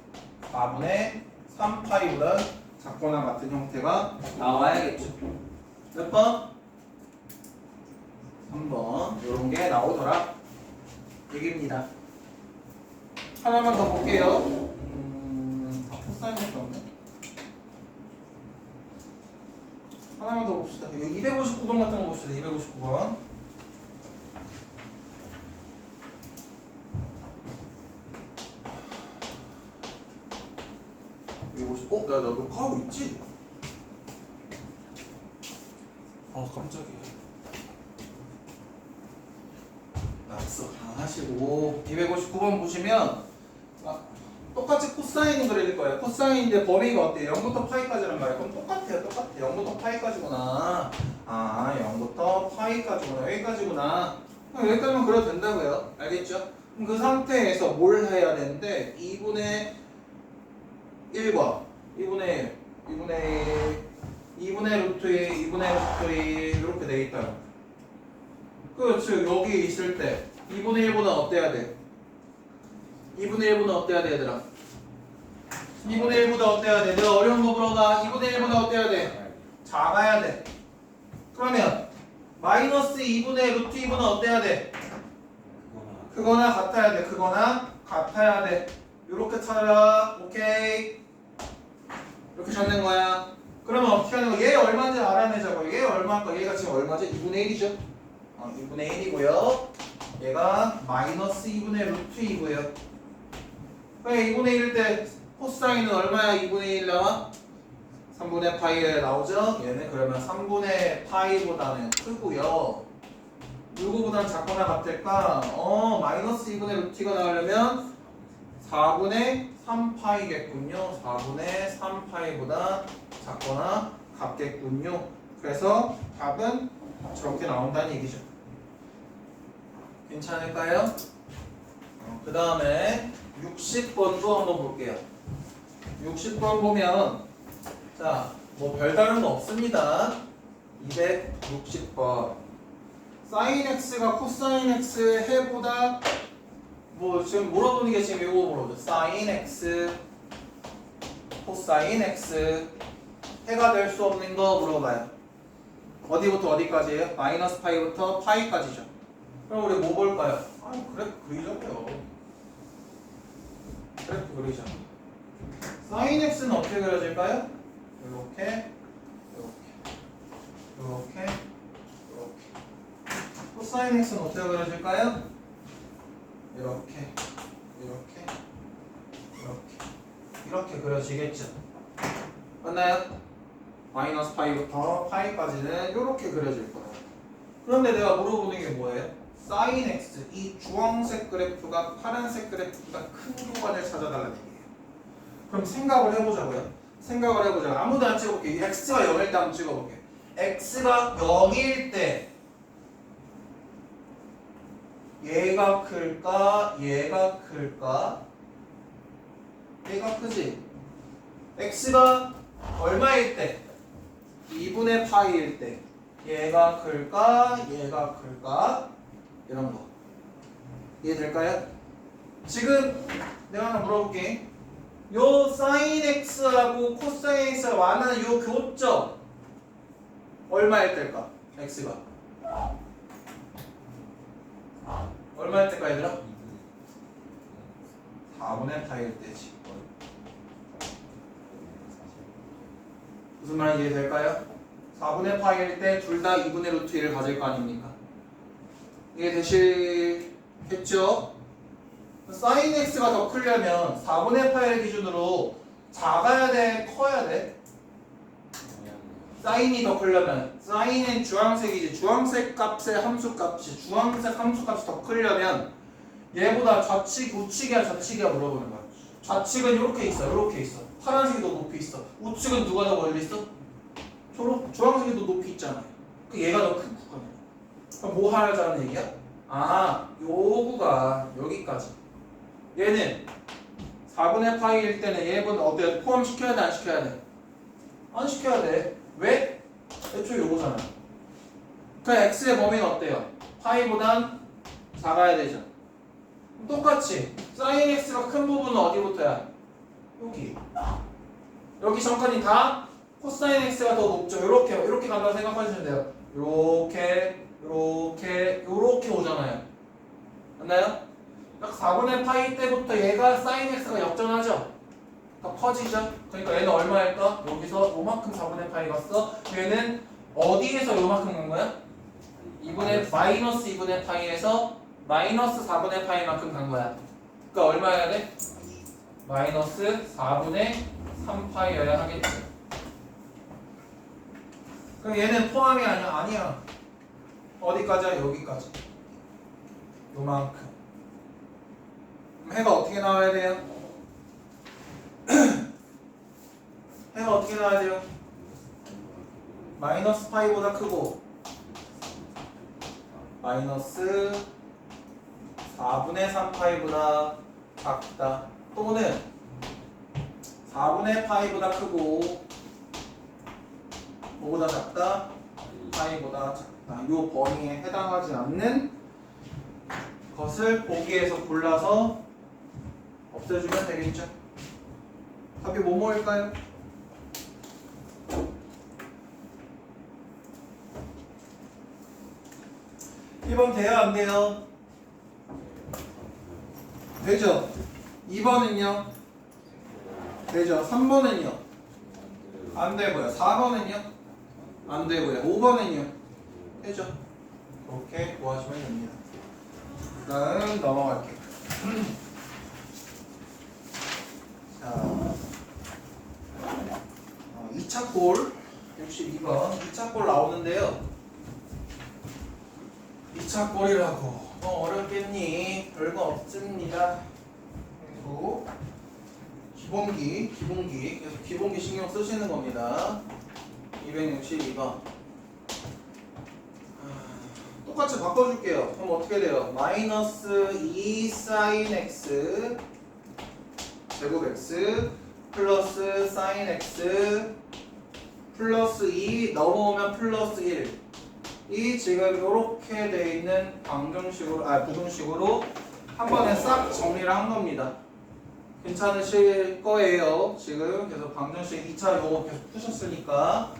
A: 4분의 3파이보다 작거나 같은 형태가 나와야겠죠. 몇 번? 3번. 이런 게 나오더라 얘기입니다. 하나만 더 볼게요. 코사인밖에 없네. 259번 같은 거 봅시다. 259번. 나 녹화하고 있지? 깜짝이야. 낙서 다 하시고 259번 보시면 똑같이 코사인을 그릴 거예요. 코사인인데 범위가 어때요? 0부터 파이까지란 말이에요. 그럼 똑같아요. 0부터 파이까지구나. 0부터 파이까지구나. 여기까지구나. 그럼 여기까지만 그려도 된다고요. 알겠죠? 그럼 그 상태에서 뭘 해야 되는데 2분의 1과 2분의 2분의 루트 2, 2분의 루트 2 이렇게 돼 있다. 즉 여기 있을 때 2분의 1보다 어때야 돼? 2분의 1보다 어때야 돼 얘들아? 2분의 1보다 어때야 돼? 내가 어려운 거 물어봐. 2분의 1보다 어때야 돼? 작아야 돼. 그러면 마이너스 2분의 루트 2보다 어때야 돼? 그거나 같아야 돼. 그거나 같아야 돼. 이렇게 찾아. 오케이. 이렇게 적는 거야. 그러면 어떻게 하는 거야? 얘 얼마인지 알아내자고. 얘 얼마일까? 얘가 지금 얼마죠? 2분의 1이죠? 2분의 1이고요. 얘가 마이너스 2분의 루트 2고요. 2분의 1일 때 코사인은 얼마야? 2분의 1 나와? 3분의 파이 나오죠? 얘는 그러면 3분의 파이보다는 크고요. 누구보다는 작거나 같을까? 마이너스 2분의 루트 2가 나오려면 4분의 3파이겠군요. 4분의 3파이보다 작거나 같겠군요. 그래서 답은 저렇게 나온다는 얘기죠. 괜찮을까요? 그 다음에 60번도 한번 볼게요. 60번 보면 자, 뭐 별다른 거 없습니다. 260번 사인 x가 코사인 x 해보다 뭐 지금 물어보는 게 지금 이거 물어보죠. 사인 x 코사인 x 해가 될 수 없는 거 물어봐요. 어디부터 어디까지예요? 마이너스 파이부터 파이까지죠. 그럼 우리 뭐 볼까요? 그래프 그리자고요. 그래프 그리자. 사인 x는 어떻게 그려질까요? 이렇게 코사인 x는 어떻게 그려질까요? 이렇게 그려지겠죠. 맞나요? 마이너스 파이부터 파이까지는 이렇게 그려질 거예요. 그런데 내가 물어보는 게 뭐예요? 사인 x, 이 주황색 그래프가 파란색 그래프보다 큰 구간을 찾아달라는 얘기예요. 그럼 생각을 해보자고요. 아무도 안 찍어볼게. x가 0일 때 한번 찍어볼게. x가 0일 때 얘가 클까? 얘가 크지? x가 얼마일 때? 2분의 파이일 때 얘가 클까? 이런 거 이해될까요? 지금 내가 하나 물어볼게. 요 사인 x하고 코사인 x가 만나는 요 교점 얼마일 때일까? x가 얼마일 때일까 얘들아? 4분의 파이일 때지. 무슨 말인지 이해될까요? 4분의 파이일 때 둘 다 2분의 루트 1을 가질 거 아닙니까? 이해되시겠죠? 사인 x가 더 크려면 4분의 파이를 기준으로 작아야 돼? 커야 돼? 사인이 더 크려면 사인은 주황색이지. 주황색 값의 함수값이 주황색 함수값이 더 크려면 얘보다 좌측이야 물어보는 거야. 좌측은 이렇게 있어. 파란색이 더 높이 있어. 우측은 누가 더 멀리 있어? 주황색이 더 높이 있잖아요. 그 얘가 더 큰 구간이야. 그럼 뭐 하자는 얘기야? 요 구간 여기까지. 얘는 4분의 파이일 때는 얘보다 어때? 포함시켜야 돼? 안 시켜야 돼? 안 시켜야 돼. 왜? 애초에 요거잖아. 그 x의 범위는 어때요? 파이보단 작아야 되죠. 똑같이 사인 x가 큰 부분은 어디부터야? 여기 전까지 다 코사인 x가 더 높죠. 이렇게 간다고 생각하시면 돼요. 이렇게 오잖아요. 맞나요? 딱 4분의 파이 때부터 얘가 사인 x가 역전하죠. 더 커지죠. 그러니까 얘는 얼마일까? 여기서 요만큼 4분의 파이 갔어. 얘는 어디에서 요만큼 간 거야? 2분의 마이너스 2분의 파이에서 마이너스 4분의 파이만큼 간 거야. 그러니까 얼마여야 돼? 마이너스 4분의 3파이여야 하겠지. 그럼 얘는 포함이 아니야? 아니야. 어디까지야? 여기까지. 요만큼. 그럼 해가 어떻게 나와야 돼요? 해가 어떻게 나와야 돼요? 마이너스 파이보다 크고 마이너스 4분의 3파이보다 작다. 또는 4분의 파이보다 크고 뭐보다 작다? 파이보다 작다. 이 범위에 해당하지 않는 것을 보기에서 골라서 없애주면 되겠죠. 답이 뭐뭐일까요? 1번 돼요? 안 돼요? 되죠? 2번은요? 되죠? 3번은요? 안 되고요. 4번은요? 안 되고요. 5번은요? 되죠? 그렇게 구하시면 됩니다. 다음 넘어갈게요. 자, 2차 골 62번 2차 골 나오는데요. 2차 골이라고 뭐 어렵겠니? 별거 없습니다. 그리고 기본기 그래서 기본기 신경 쓰시는 겁니다. 262번 똑같이 바꿔줄게요. 그럼 어떻게 돼요? 마이너스 2 sin x 제곱 x 플러스 sin x 플러스 2 넘어오면 플러스 1 이 지금 이렇게 돼 있는 부등식으로 한 번에 싹 정리를 한 겁니다. 괜찮으실 거예요. 지금 계속 방정식 2차 요거 계속 푸셨으니까.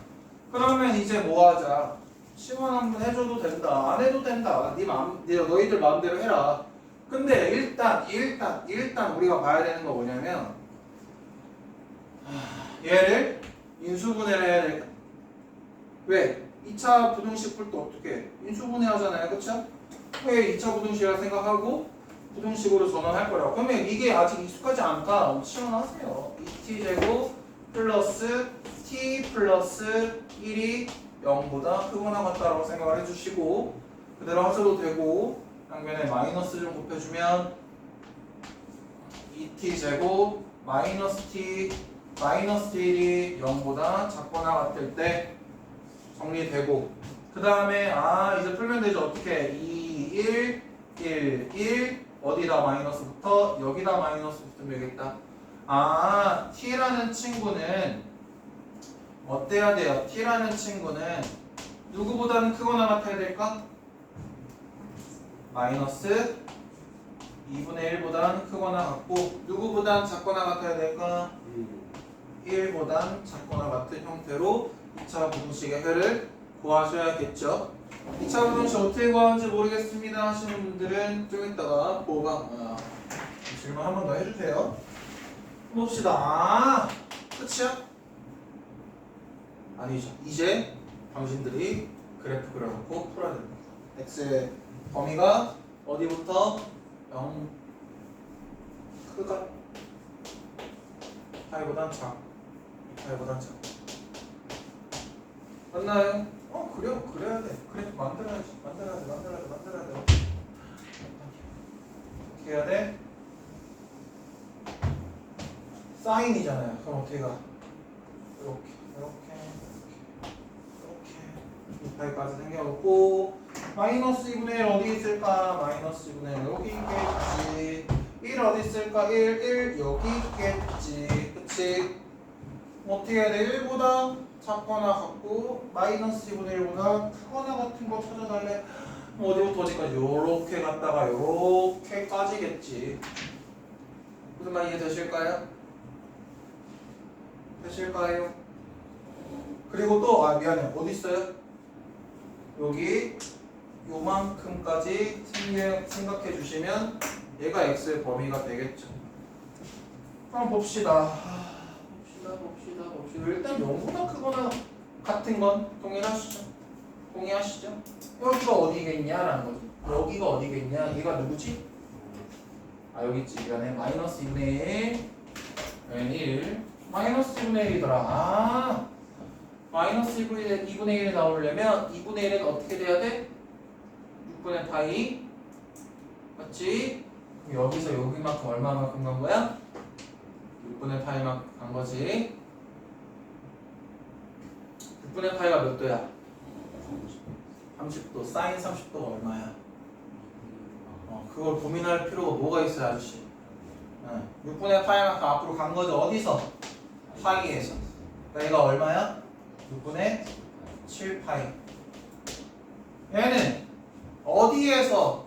A: 그러면 이제 뭐 하자? 시간 한번 해줘도 된다. 안 해도 된다. 너희들 마음대로 해라. 근데 일단 우리가 봐야 되는 거 뭐냐면 얘를 인수분해를 해야 될까? 왜? 2차 부등식 풀 때 어떻게 해? 인수분해 하잖아요. 그쵸? 왜 2차 부등식이라 생각하고 부등식으로 전환할 거라고. 그러면 이게 아직 익숙하지 않다. 시원하세요. 2t제곱 플러스 t 플러스 1이 0보다 크거나 같다라고 생각을 해주시고 그대로 하셔도 되고 양변에 마이너스 좀 곱해주면 2t제곱 마이너스 t 1이 0보다 작거나 같을 때 정리되고 그 다음에 이제 풀면 되죠. 어떻게 2, 1, 1 어디다 마이너스부터 여기다 마이너스 붙으면 되겠다. t라는 친구는 어때야 돼요? t라는 친구는 누구보다는 크거나 같아야 될까? 마이너스 2분의 1보다는 크거나 같고 누구보다는 작거나 같아야 될까? 1보단 작거나 같은 형태로 2차 부등식의 해를 구하셔야겠죠. 2차 부등식 어떻게 구하는지 모르겠습니다 하시는 분들은 좀 이따가 보강 질문 한 번 더 해주세요. 봅시다. 끝이야? 아니죠. 이제 당신들이 그래프 그려놓고 풀어야 됩니다. x의 범위가 어디부터 0 크가 파이보단 작 파이보단 작 맞나요? 그래야 돼. 그래프 만들어야 돼. 어떻게 해야 돼? 사인이잖아요. 그럼 어떻게 가? 이렇게 2파이까지 생겨갖고 마이너스 2분의 1 어디 있을까? 마이너스 2분의 1 여기 있겠지. 1 어디 있을까? 1 여기 있겠지. 그치? 어떻게 해야 돼? 1보다 작거나 같고 마이너스 2분의 1보다 크거나 같은 거 찾아달래. 어디부터 어디까지? 요렇게 갔다가 요렇게까지겠지. 무슨 말 이해되실까요? 되실까요? 그리고 또 미안해. 어디 있어요? 여기 요만큼까지 생각해 주시면 얘가 x의 범위가 되겠죠. 그럼 봅시다. 일단 0보다 크거나 같은 건 동일하시죠. 동의하시죠? 여기가 어디겠냐라는 거지. 여기가 어디겠냐? 얘가 누구지? 아 여기 있지. 미안해. 마이너스 2분의 1 1 마이너스 2분의 1이더라. 아 마이너스 2분의 1이 나오려면 2분의 1은 어떻게 돼야 돼? 6분의 파이 맞지? 그럼 여기서 여기만큼 얼마만큼 간 거야? 6분의 파이만큼 간 거지. 6분의 파이가 몇 도야? 30도. 사인 30도가 얼마야? 그걸 고민할 필요가 뭐가 있어요 아저씨? 6분의 파이만큼 앞으로 간 거죠. 어디서? 파이에서. 그러니까 얘가 얼마야? 6분의 7파이. 얘는 어디에서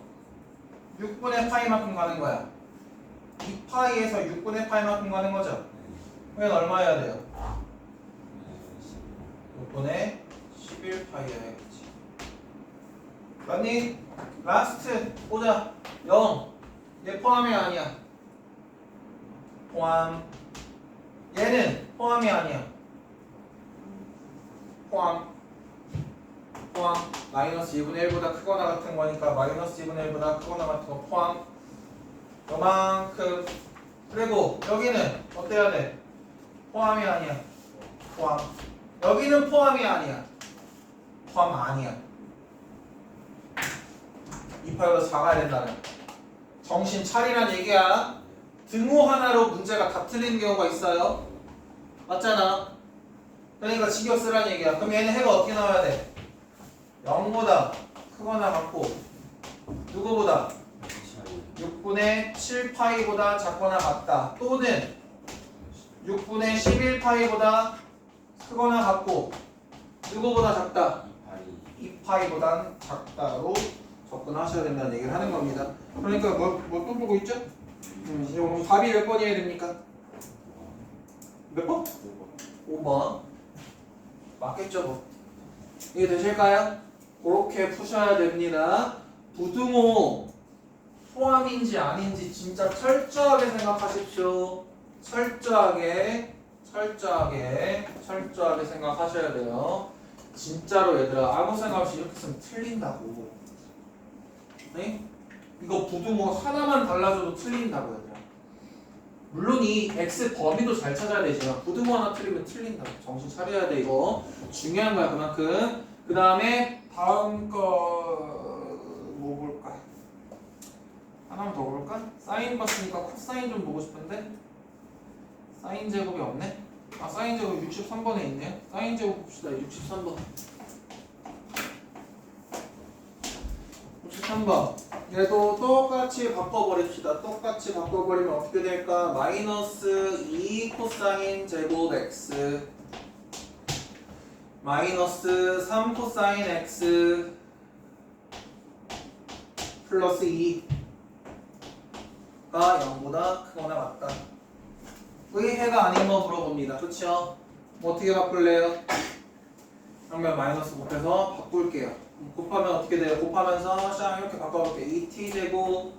A: 6분의 파이만큼 가는 거야? 2파이에서 6분의 파이만큼 가는 거죠? 얘는 얼마여야 돼요? 6분의 11파이여야겠지. 맞니? 라스트 보자. 0. 얘 포함이 아니야. 포함. 얘는 포함이 아니야. 포함. 마이너스 2분의 1보다 크거나 같은 거니까 마이너스 2분의 1보다 크거나 같은 거 포함. 요만큼. 그리고 여기는 어때야 돼? 포함이 아니야. 포함. 여기는 포함이 아니야. 포함 아니야. 2파이보다 작아야 된다는. 정신 차리란 얘기야. 등호 하나로 문제가 다 틀리는 경우가 있어요. 맞잖아. 그러니까 직역 쓰란 얘기야. 그럼 얘는 해가 어떻게 나와야 돼? 0보다 크거나 같고 누구보다? 6분의 7파이보다 작거나 같다. 또는 6분의 11파이보다 크거나 같고 누구보다 작다? 2파이보단 작다로 접근하셔야 된다는 얘기를 하는 겁니다. 그러니까 뭐 또 보고 있죠? 그럼 답이 몇 번이어야 됩니까? 몇 번? 5번. 맞겠죠 뭐. 이게 되실까요? 그렇게 푸셔야 됩니다. 부등호 포함인지 아닌지 진짜 철저하게 생각하십시오. 철저하게 생각하셔야 돼요. 진짜로 얘들아 아무 생각 없이 이렇게 쓰면 틀린다고. 네? 이거 부등호 하나만 달라져도 틀린다고 얘들아. 물론 이 x 범위도 잘 찾아야 되지만 부등호 하나 틀리면 틀린다고. 정신 차려야 돼. 이거 중요한 거야 그만큼. 그 다음에 다음 거 뭐 볼까? 하나만 더 볼까? 사인 봤으니까 코사인 좀 보고 싶은데 사인 제곱이 없네? 아 사인 제곱 63번에 있네요. 사인 제곱 봅시다. 63번 63번 얘도 똑같이 바꿔버립시다. 똑같이 바꿔버리면 어떻게 될까? 마이너스 2 코사인 제곱 x 마이너스 3 코사인 x 플러스 2가 0보다 크거나 같다. 의해가 아닌 거 물어봅니다. 그쵸? 뭐 어떻게 바꿀래요? 그러면 마이너스 곱해서 바꿀게요. 곱하면 어떻게 돼요? 곱하면서 쌍 이렇게 바꿔볼게요. 2t제곱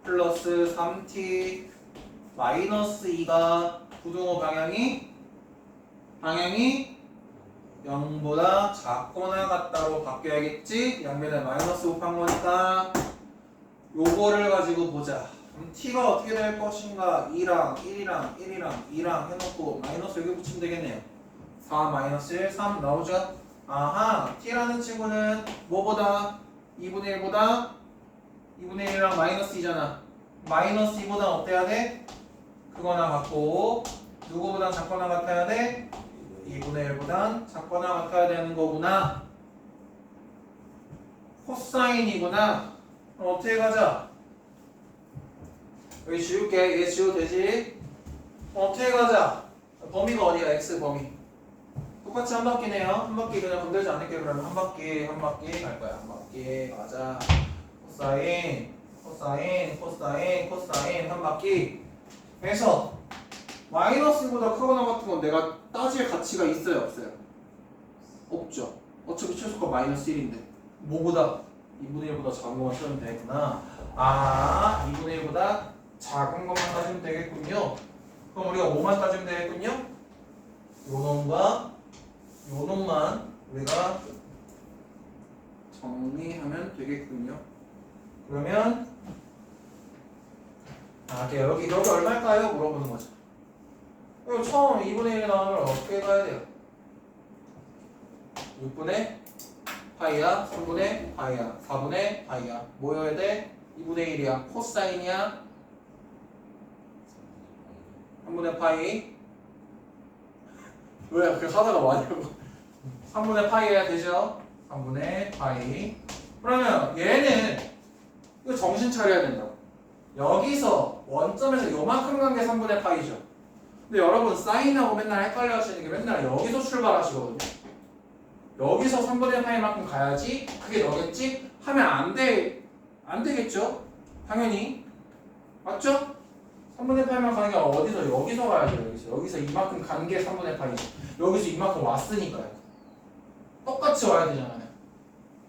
A: 플러스 3t 마이너스 2가 부등호 방향이 0보다 작거나 같다로 바뀌어야겠지? 양면에 마이너스 곱한 거니까 요거를 가지고 보자. 그럼 t가 어떻게 될 것인가? 2랑 1이랑 1이랑 2랑 해놓고 마이너스 여기 붙이면 되겠네요. 4 마이너스 1, 3 나오죠? 아하, t라는 친구는 뭐보다? 2분의 1보다 2분의 1이랑 마이너스 2잖아. 마이너스 2보다 어때야 돼? 크거나 같고 누구보다 작거나 같아야 돼? 2분의 1보다 작거나 같아야 되는 거구나. 코사인이구나. 그럼 어떻게 가자? 여기 지울게. 얘 지워도 되지? 어떻게 가자? 범위가 어디야? x 범위. 똑같이 한 바퀴네요. 한 바퀴 그냥 건들지 않을게. 그러면 한 바퀴 갈 거야. 한 바퀴 가자. 코사인 한 바퀴 해서 마이너스보다 크거나 같은 건 내가 따질 가치가 있어요 없어요? 없죠. 어차피 최소가 마이너스 1인데 뭐보다? 2분의 1보다 작은 것만 쓰면 되구나. 아 2분의 1보다 작은 것만 따지면 되겠군요. 그럼 우리가 뭐만 따지면 되겠군요? 요 놈과 요 놈만 우리가 정리하면 되겠군요. 그러면 여기 얼마일까요? 물어보는 거죠. 이거 처음 2분의 1 나오면 어떻게 가야 돼요? 6분의 파이야, 3분의 파이야, 4분의 파이야. 뭐여야 돼? 2분의 1이야. 코사인이야. 3분의 파이. 왜 그렇게 하다가 많이 하고 3분의 파이여야 되죠? 3분의 파이. 그러면 얘는 이거 정신 차려야 된다고. 여기서 원점에서 요만큼 간 게 3분의 파이죠. 근데 여러분 사인하고 맨날 헷갈려 하시는 게 맨날 여기서 출발하시거든요. 여기서 3분의 파이만큼 가야지 그게 너겠지? 하면 안 되겠죠? 당연히. 맞죠? 3분의 파이만 가는 게 어디서? 여기서 가야죠. 여기서 이만큼 간 게 3분의 파이죠. 여기서 이만큼 왔으니까요. 똑같이 와야 되잖아요.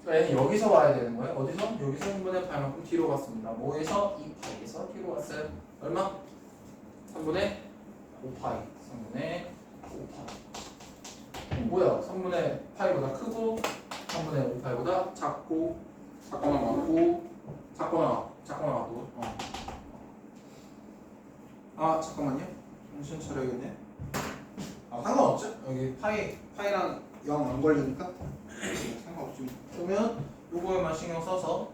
A: 그러니까 얘는 여기서 와야 되는 거예요. 어디서? 여기서 3분의 파이만큼 뒤로 갔습니다. 뭐에서? 2파이에서 뒤로 왔어요. 얼마? 3분의 5파이. 3분의 5파이. 뭐야? 3분의 파이보다 크고 3분의 5파이보다 작고 작거나 같고 작거나 같고 잠깐만요. 정신 차려야겠네. 상관없죠? 여기 파이랑 0 안 걸리니까 상관없습니다. 그러면 요거에만 신경 써서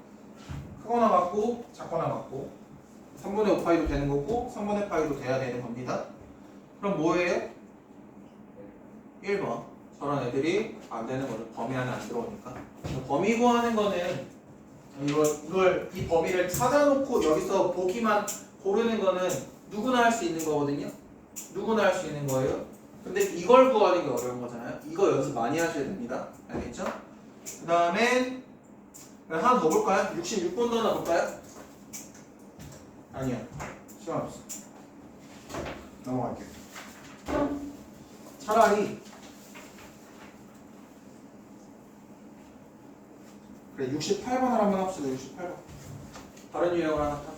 A: 크거나 같고 작거나 같고 3분의 5파이도 되는 거고 3분의 파이도 돼야 되는 겁니다. 그럼 뭐예요? 1번. 저런 애들이 안 되는 거죠. 범위 안에 안 들어오니까. 범위 구하는 거는 이 범위를 찾아놓고 여기서 보기만 고르는 거는 누구나 할 수 있는 거거든요. 누구나 할 수 있는 거예요. 근데 이걸 구하는 게 어려운 거잖아요. 이거 연습 많이 하셔야 됩니다. 알겠죠? 그 다음에 하나 더 볼까요? 66번 더 하나 볼까요? 아니요. 시간 없어. 넘어갈게요. 차라리 그래 68번을 한번 합시다. 68번. 다른 유형을 하나 합시다.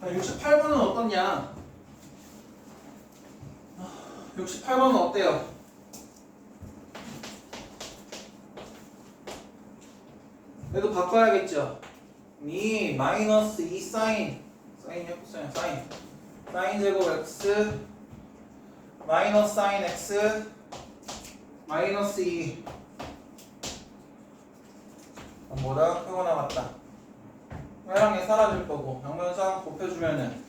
A: 68번은 어떻냐? 68번은 어때요? 얘도 바꿔야겠죠? 이 마이너스 2 사인이요? 사인 제곱 x 마이너스 사인 x 마이너스 2 보다 크거나 같다. 얘랑 얘 사라질 거고 양면상 곱해주면은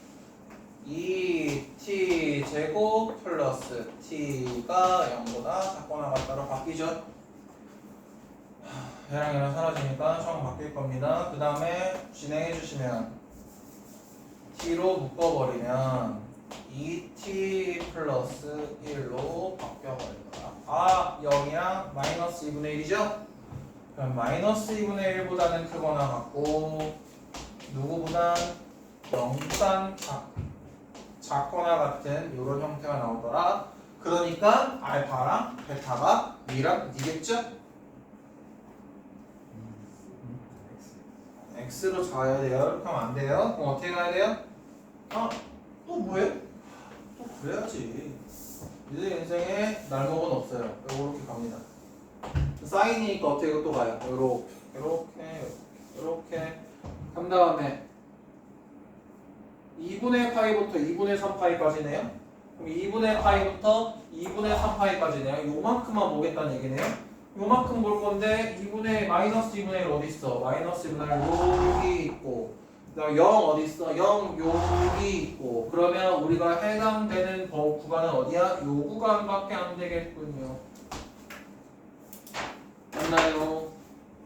A: 2t 제곱 플러스 t가 0보다 작거나 같다로 바뀌죠. 얘랑 얘랑 사라지니까 처음 바뀔 겁니다. 그 다음에 진행해 주시면 t로 묶어버리면 2t 플러스 1로 바뀌어버린다. 0이랑 마이너스 2분의 1이죠? 그럼 마이너스 2분의 1보다는 크거나 같고 누구보단 0보단 작거나 같은 이런 형태가 나오더라. 그러니까 알파랑 베타가 V랑 D겠죠? X로 잡아야 돼요. 이렇게 하면 안 돼요. 그럼 어떻게 가야 돼요? 또 뭐해? 또 그래야지. 이제 인생에 날먹은 없어요. 이렇게 갑니다. 사인이니까 어떻게 또 가요? 이렇게 한 다음에 2분의 파이부터 2분의 3파이까지네요. 그럼 2분의 파이부터 2분의 3파이까지네요. 요만큼만 보겠다는 얘기네요. 요만큼 볼 건데 2분의 마이너스 2분의 1 어디 있어? 마이너스 2분의 1 여기 있고 그다음 0 어디 있어? 0 여기 있고 그러면 우리가 해당되는 구간은 어디야? 요 구간밖에 안 되겠군요. 맞나요?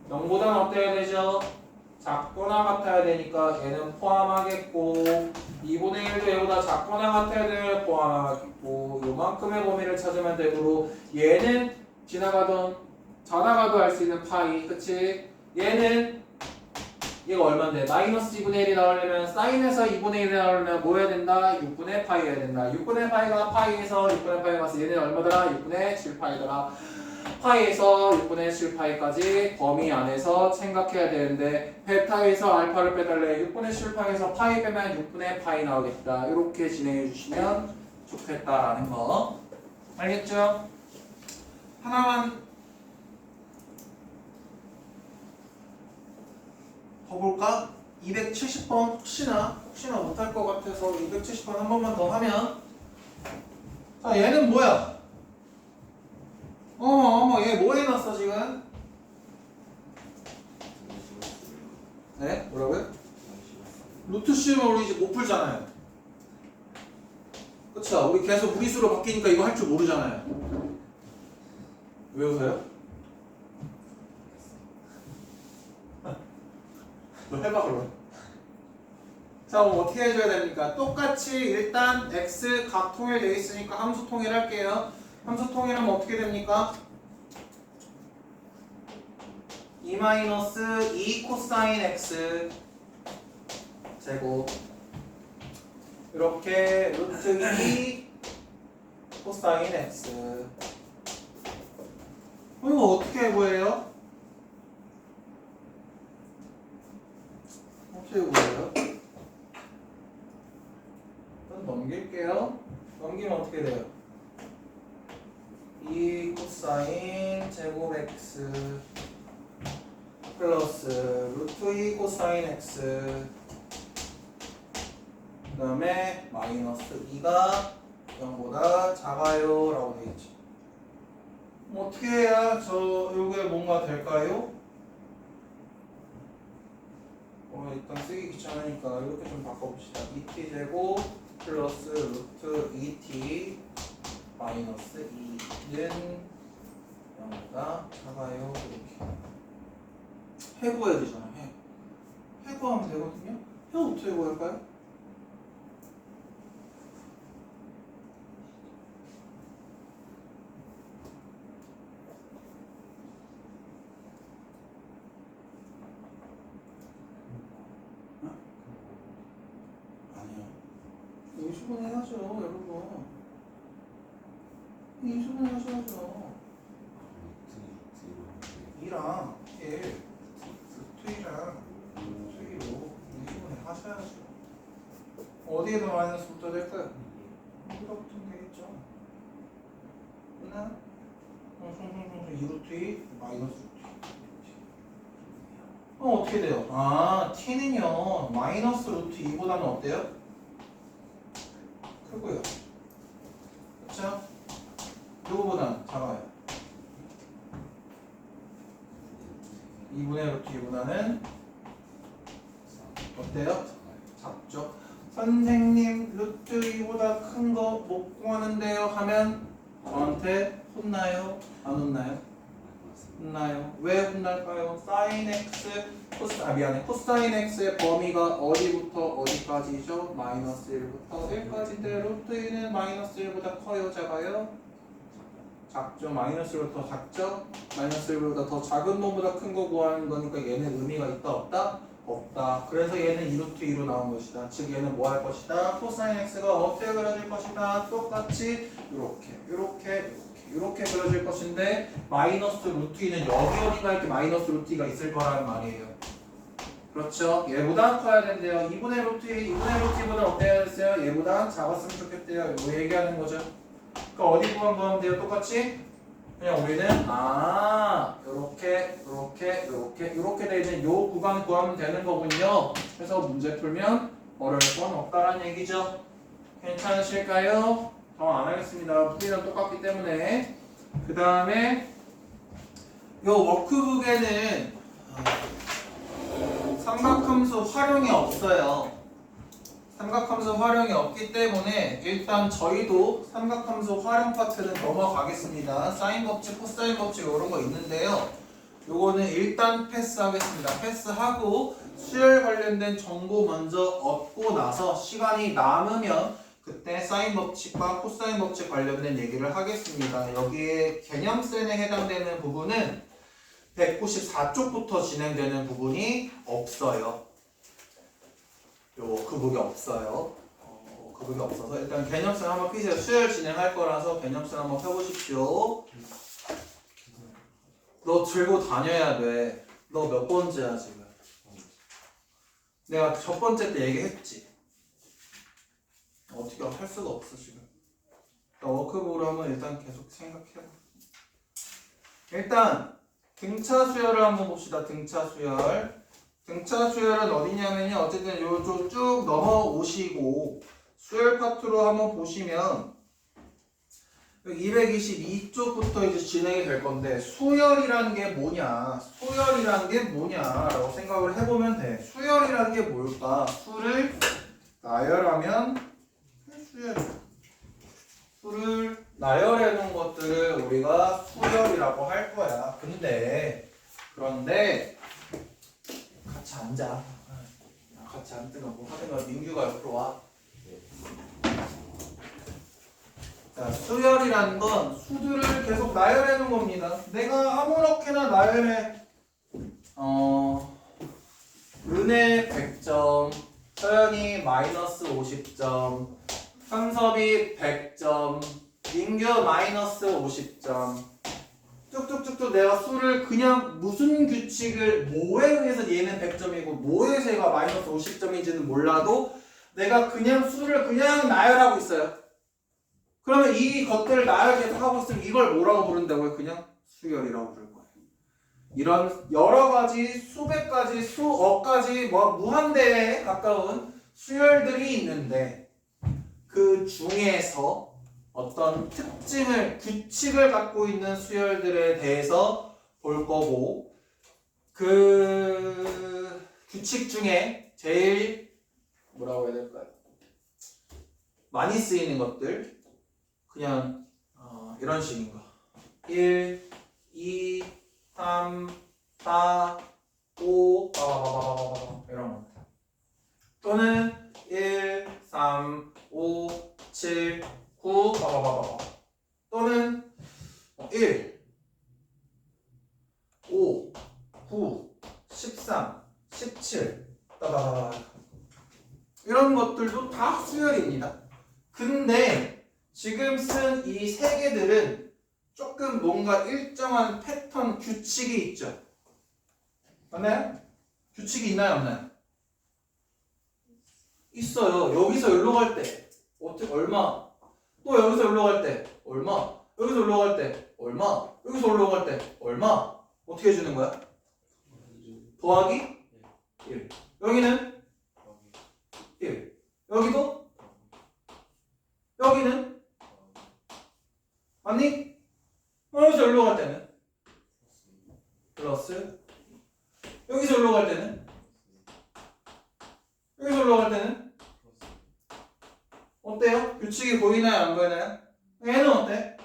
A: 0보다는 어때야 되죠? 작거나 같아야 되니까 얘는 포함하겠고 2분의 1도 얘보다 작거나 같아야 되면 포함하겠고 요만큼의 범위를 찾으면 되므로 얘는 전화가도 할 수 있는 파이 그치? 얘는 얘가 얼만데? 마이너스 2분의 1이 나오려면 사인에서 2분의 1이 나오려면 뭐 해야 된다? 6분의 파이 해야 된다. 6분의 파이가 파이에서 6분의 파이가 가서 얘는 얼마더라? 6분의 7파이더라. 파이에서 6분의 7파이까지 범위 안에서 생각해야 되는데 베타에서 알파를 빼달래 6분의 7파이에서 파이 빼면 6분의 파이 나오겠다. 이렇게 진행해 주시면 좋겠다라는 거 알겠죠? 하나만 더 볼까? 270번 혹시나 못할 것 같아서 270번 한 번만 더 하면 자 얘는 뭐야? 얘 뭐 해놨어 지금? 네? 뭐라고요? 루트 씌우면 우리 이제 못 풀잖아요. 그쵸? 우리 계속 무리수로 바뀌니까 이거 할 줄 모르잖아요. 왜 웃어요? 너 해봐 그럼. 자 그럼 어떻게 해줘야 됩니까? 똑같이 일단 x 각 통일되어 있으니까 함수 통일할게요. 함수 통일하면 어떻게 됩니까? 2 코사인 x 제곱 이렇게 루트 2 코사인 x 이거 어떻게 구해요? 어떻게 구해요? 일단 넘길게요. 넘기면 어떻게 돼요? 2 코사인 제곱 x 플러스 루트 2 코사인 x 그 다음에 마이너스 2가 0보다 작아요 라고 되어있죠. 어떻게 해야 요게 뭔가 될까요? 일단 쓰기 귀찮으니까 이렇게 좀 바꿔봅시다. 2t 제곱 플러스 루트 2t 마이너스 2는 0보다 작아요 이렇게 해구해야 되잖아. 해구하면 되거든요. 해 어떻게 해구할까요? 아니요. 20분 해야죠 여러분. 20분 하셔야죠. 2랑 1 루트 2랑 루트 2로 20분에 하셔야죠. 어디에다 마이너스 붙어야 될까요? 여기다 붙으면 되겠죠. 끝나? 2루트 2 마이너스 루트 2 어떻게 돼요? t는요 마이너스 루트 2보다는 어때요? 크고요. 그쵸? 요거보다는 작아요. 2분의 루트 2보다는 어때요? 작죠? 선생님 루트 2보다 큰 거 못 구하는데요 하면 저한테 혼나요? 안 혼나요? 혼나요. 왜 혼날까요? 사인 x 코사인 x의 범위가 어디부터 어디까지죠? 마이너스 1부터 1까지인데 루트 2는 마이너스 1보다 커요? 작아요? 작죠. 마이너스 1보다 더 작죠? 마이너스 1보다 더 작은 놈보다 큰 거 구하는 거니까 얘는 의미가 있다 없다? 없다. 그래서 얘는 2루트 2로 나온 것이다. 즉 얘는 뭐 할 것이다? 코사인 x가 어떻게 그려질 것이다? 똑같이 이렇게 그려질 것인데 마이너스 루트 2는 여기 어디가 이렇게 마이너스 루트 2가 있을 거라는 말이에요. 그렇죠? 얘보다 커야 된대요. 2분의 루트 2보다 어때야 됐어요? 얘보다 작았으면 좋겠대요. 이거 얘기하는 거죠. 그러니까 어디 구하면 돼요? 똑같이? 그냥 우리는 이렇게 돼 있는 요 구간 구하면 되는 거군요. 그래서 문제 풀면 어려울 건 없다라는 얘기죠. 괜찮으실까요? 더 안 하겠습니다. 풀이랑 똑같기 때문에. 그 다음에 요 워크북에는 삼각함수 활용이 없어요. 삼각함수 활용이 없기 때문에 일단 저희도 삼각함수 활용 파트는 넘어가겠습니다. 사인 법칙, 코사인 법칙 이런 거 있는데요. 요거는 일단 패스하겠습니다. 패스하고 수열 관련된 정보 먼저 얻고 나서 시간이 남으면 그때 사인 법칙과 코사인 법칙 관련된 얘기를 하겠습니다. 여기에 개념센에 해당되는 부분은 194쪽부터 진행되는 부분이 없어요. 그 부분이 없어요. 그 부분이 없어서 일단 개념센 한번 피세요. 수열 진행할 거라서 개념센 한번 펴보십시오. 너 들고 다녀야 돼. 너 몇 번째야 지금? 내가 첫 번째 때 얘기했지. 어떻게 할 수가 없어 지금. 워크북으로 한번 일단 계속 생각해봐. 일단 등차 수열을 한번 봅시다. 등차 수열. 등차 수열은 어디냐면요. 어쨌든 요쪽 쭉 넘어오시고 수열 파트로 한번 보시면 222쪽부터 이제 진행이 될 건데 수열이라는 게 뭐냐? 수열이라는 게 뭐냐라고 생각을 해보면 돼. 수열이라는 게 뭘까? 수를 나열하면 수열이야. 수를 나열해 놓은 것들을 우리가 수열이라고 할 거야. 그런데 같이 앉아. 같이 앉든가 뭐 하든가. 민규가 옆으로 와. 자, 수열이라는 건 수들을 계속 나열해 놓은 겁니다. 내가 아무렇게나 나열해. 은혜 100점, 서연이 마이너스 50점, 현섭이 100점, 민규 마이너스 50점. 쭉쭉쭉쭉 내가 수를 그냥 무슨 규칙을 뭐에 의해서 얘는 100점이고 뭐에 의해서 얘가 마이너스 50점인지는 몰라도 내가 그냥 수를 그냥 나열하고 있어요. 그러면 이 것들을 나열 계속 하고 있으면 이걸 뭐라고 부른다고요? 그냥 수열이라고 부를 거예요. 이런 여러 가지 수백 가지 수억 가지 뭐 무한대에 가까운 수열들이 있는데 그 중에서 어떤 특징을 규칙을 갖고 있는 수열들에 대해서 볼 거고 그 규칙 중에 제일 뭐라고 해야 될까요? 많이 쓰이는 것들 그냥 이런 식인 거 1, 2, 3, 4, 5 이런 거 또는 1, 3, 5, 7, 9 또는 1, 5, 9, 13, 17 이런 것들도 다 수열입니다. 근데 지금 쓴 이 세 개들은 조금 뭔가 일정한 패턴 규칙이 있죠. 맞나요? 규칙이 있나요? 없나요? 있어요. 여기서 여기로 갈 때 어떻게 얼마? 또 여기서 여기로 갈 때 얼마? 여기서 여기로 갈 때 얼마? 여기서 여기로 갈 때 얼마? 어떻게 해주는 거야? 더하기 1. 여기는 1. 여기도? 여기는? 아니? 여기서 여기로 갈 때는? 플러스. 여기서 여기로 갈 때는? 여기서 여기로 갈 때는? 어때요? 규칙이 보이나요? 안 보이나요? 얘는 어때?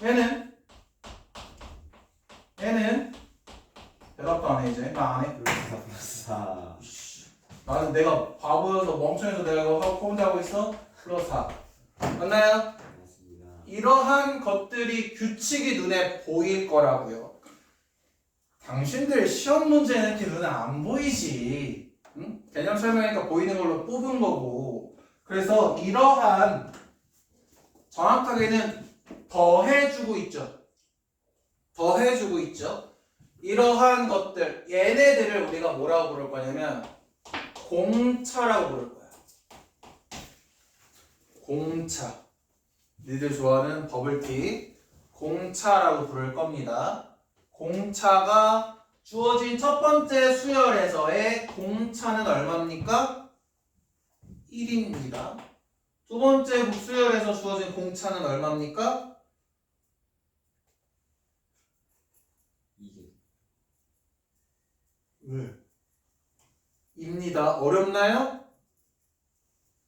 A: 얘는? 대답도 안 해 이제. 나 안 해.
B: 플러스 4.
A: 나는 내가 바보여서 멍청해서 내가 이거 하고 혼자 하고 있어? 플러스 4. 맞나요?
B: 맞습니다.
A: 이러한 것들이 규칙이 눈에 보일 거라고요. 당신들 시험 문제는 이렇게 눈에 안 보이지. 응? 개념 설명이니까 보이는 걸로 뽑은 거고. 그래서 이러한 정확하게는 더해주고 있죠. 더해주고 있죠. 이러한 것들, 얘네들을 우리가 뭐라고 부를 거냐면 공차라고 부를 거야. 공차. 니들 좋아하는 버블티. 공차라고 부를 겁니다. 공차가 주어진 첫 번째 수열에서의 공차는 얼마입니까? 1입니다. 두 번째 수열에서 주어진 공차는 얼마입니까?
B: 2개.
A: 왜? 입니다. 어렵나요?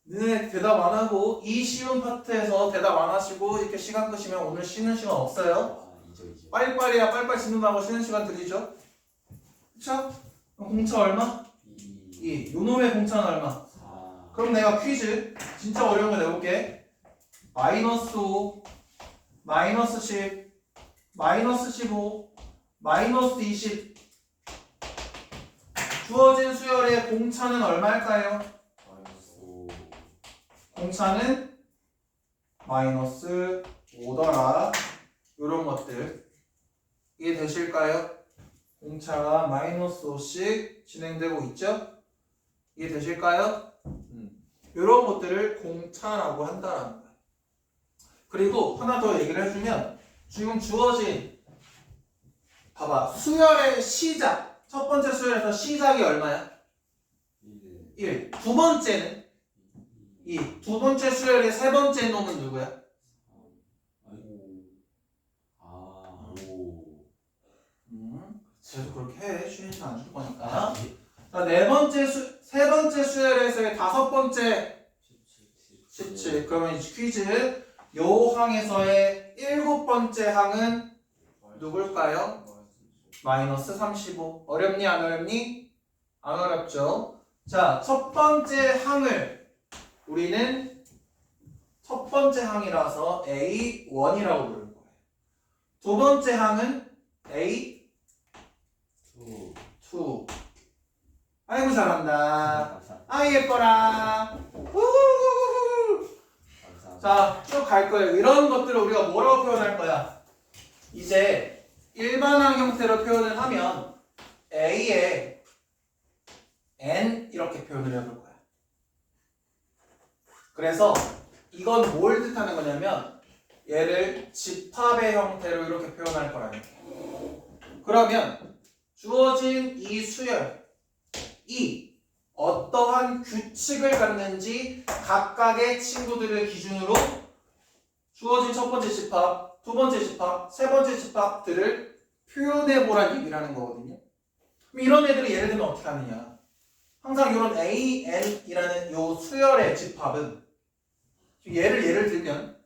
A: 네, 대답 안 하고 이 쉬운 파트에서 대답 안 하시고 이렇게 시간 끄시면 오늘 쉬는 시간 없어요.
B: 아, 2죠.
A: 빨리빨리 해야 빨리빨리 짓는다고 쉬는 시간 드리죠. 그쵸? 그럼 공차 얼마? 2. 요놈의 공차는 얼마?
B: 4.
A: 그럼 내가 퀴즈 진짜 어려운 거 내볼게. 마이너스 5, 마이너스 10, 마이너스 15, 마이너스 20 주어진 수열의 공차는 얼마일까요?
B: 마이너스 5.
A: 공차는 마이너스 5더라. 요런 것들 이해되실까요? 공차가 마이너스 5씩 진행되고 있죠? 이해되실까요? 요런 것들을 공차라고 한다는 거예요. 그리고 하나 더 얘기를 해주면 지금 주어진 봐봐 수열의 시작 첫 번째 수열에서 시작이 얼마야?
B: 1
A: 1. 두 번째는 2. 두 번째 수열의 세 번째 놈은 누구야?
B: 아이고 오
A: 계속 그렇게 해. 쉬운 시간 안 줄 거니까. 자, 세 번째 수열에서의 다섯 번째 17. 그러면 이제 퀴즈. 요 항에서의 일곱 번째 항은 누굴까요? 마이너스 35. 어렵니 안 어렵니? 안 어렵죠. 자, 첫 번째 항을 우리는 첫 번째 항이라서 A1이라고 부를 거예요. 두 번째 항은 A2.
B: 2
A: 아이고 잘한다.
B: 감사합니다.
A: 아 예뻐라. 우후후후후. 자, 쭉 갈 거예요. 이런 것들을 우리가 뭐라고 표현할 거야? 이제 일반항 형태로 표현을 하면 A에 N 이렇게 표현을 해볼 거야. 그래서 이건 뭘 뜻하는 거냐면 얘를 집합의 형태로 이렇게 표현할 거라는 거야. 그러면 주어진 이 수열이 어떠한 규칙을 갖는지 각각의 친구들을 기준으로 주어진 첫 번째 집합, 두 번째 집합, 세 번째 집합들을 표현해 보라는 얘기를 하는 거거든요. 그럼 이런 애들이 예를 들면 어떻게 하느냐? 항상 이런 A, N이라는 요 수열의 집합은 예를 들면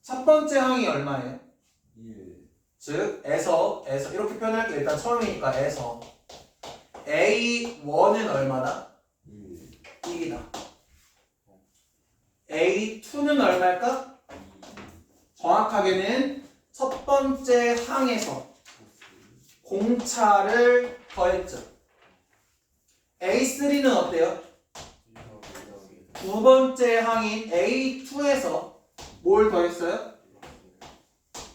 A: 첫 번째 항이 얼마예요?
B: 1
A: 즉 에서 이렇게 표현할게요. 일단 처음이니까 에서 A1은 얼마다?
B: 1
A: 1이다. A2는 얼마일까? 정확하게는 첫 번째 항에서 공차를 더했죠. A3는 어때요? 두 번째 항인 A2에서 뭘 더했어요?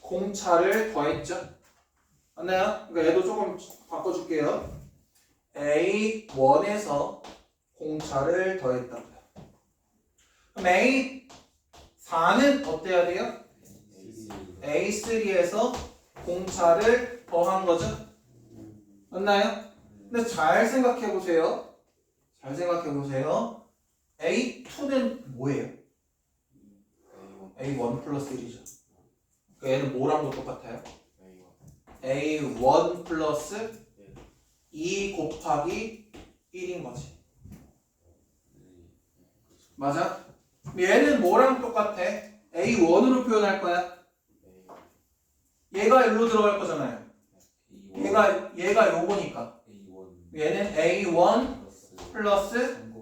A: 공차를 더했죠. 맞나요? 그러니까 얘도 조금 바꿔줄게요. A1에서 공차를 더했다고요. 그럼 A4는 어때야 돼요? A3에서 공차를 더한 거죠. 맞나요? 근데 잘 생각해 보세요. A2는 뭐예요? A1 플러스 1이죠. 그러니까 얘는 뭐랑도 똑같아요? A1 플러스 2 곱하기 1인 거지. 맞아? 얘는 뭐랑 똑같아? A1으로 표현할 거야. 얘가 일로 들어갈 거잖아요. 얘가 요거니까. 얘는 A1 플러스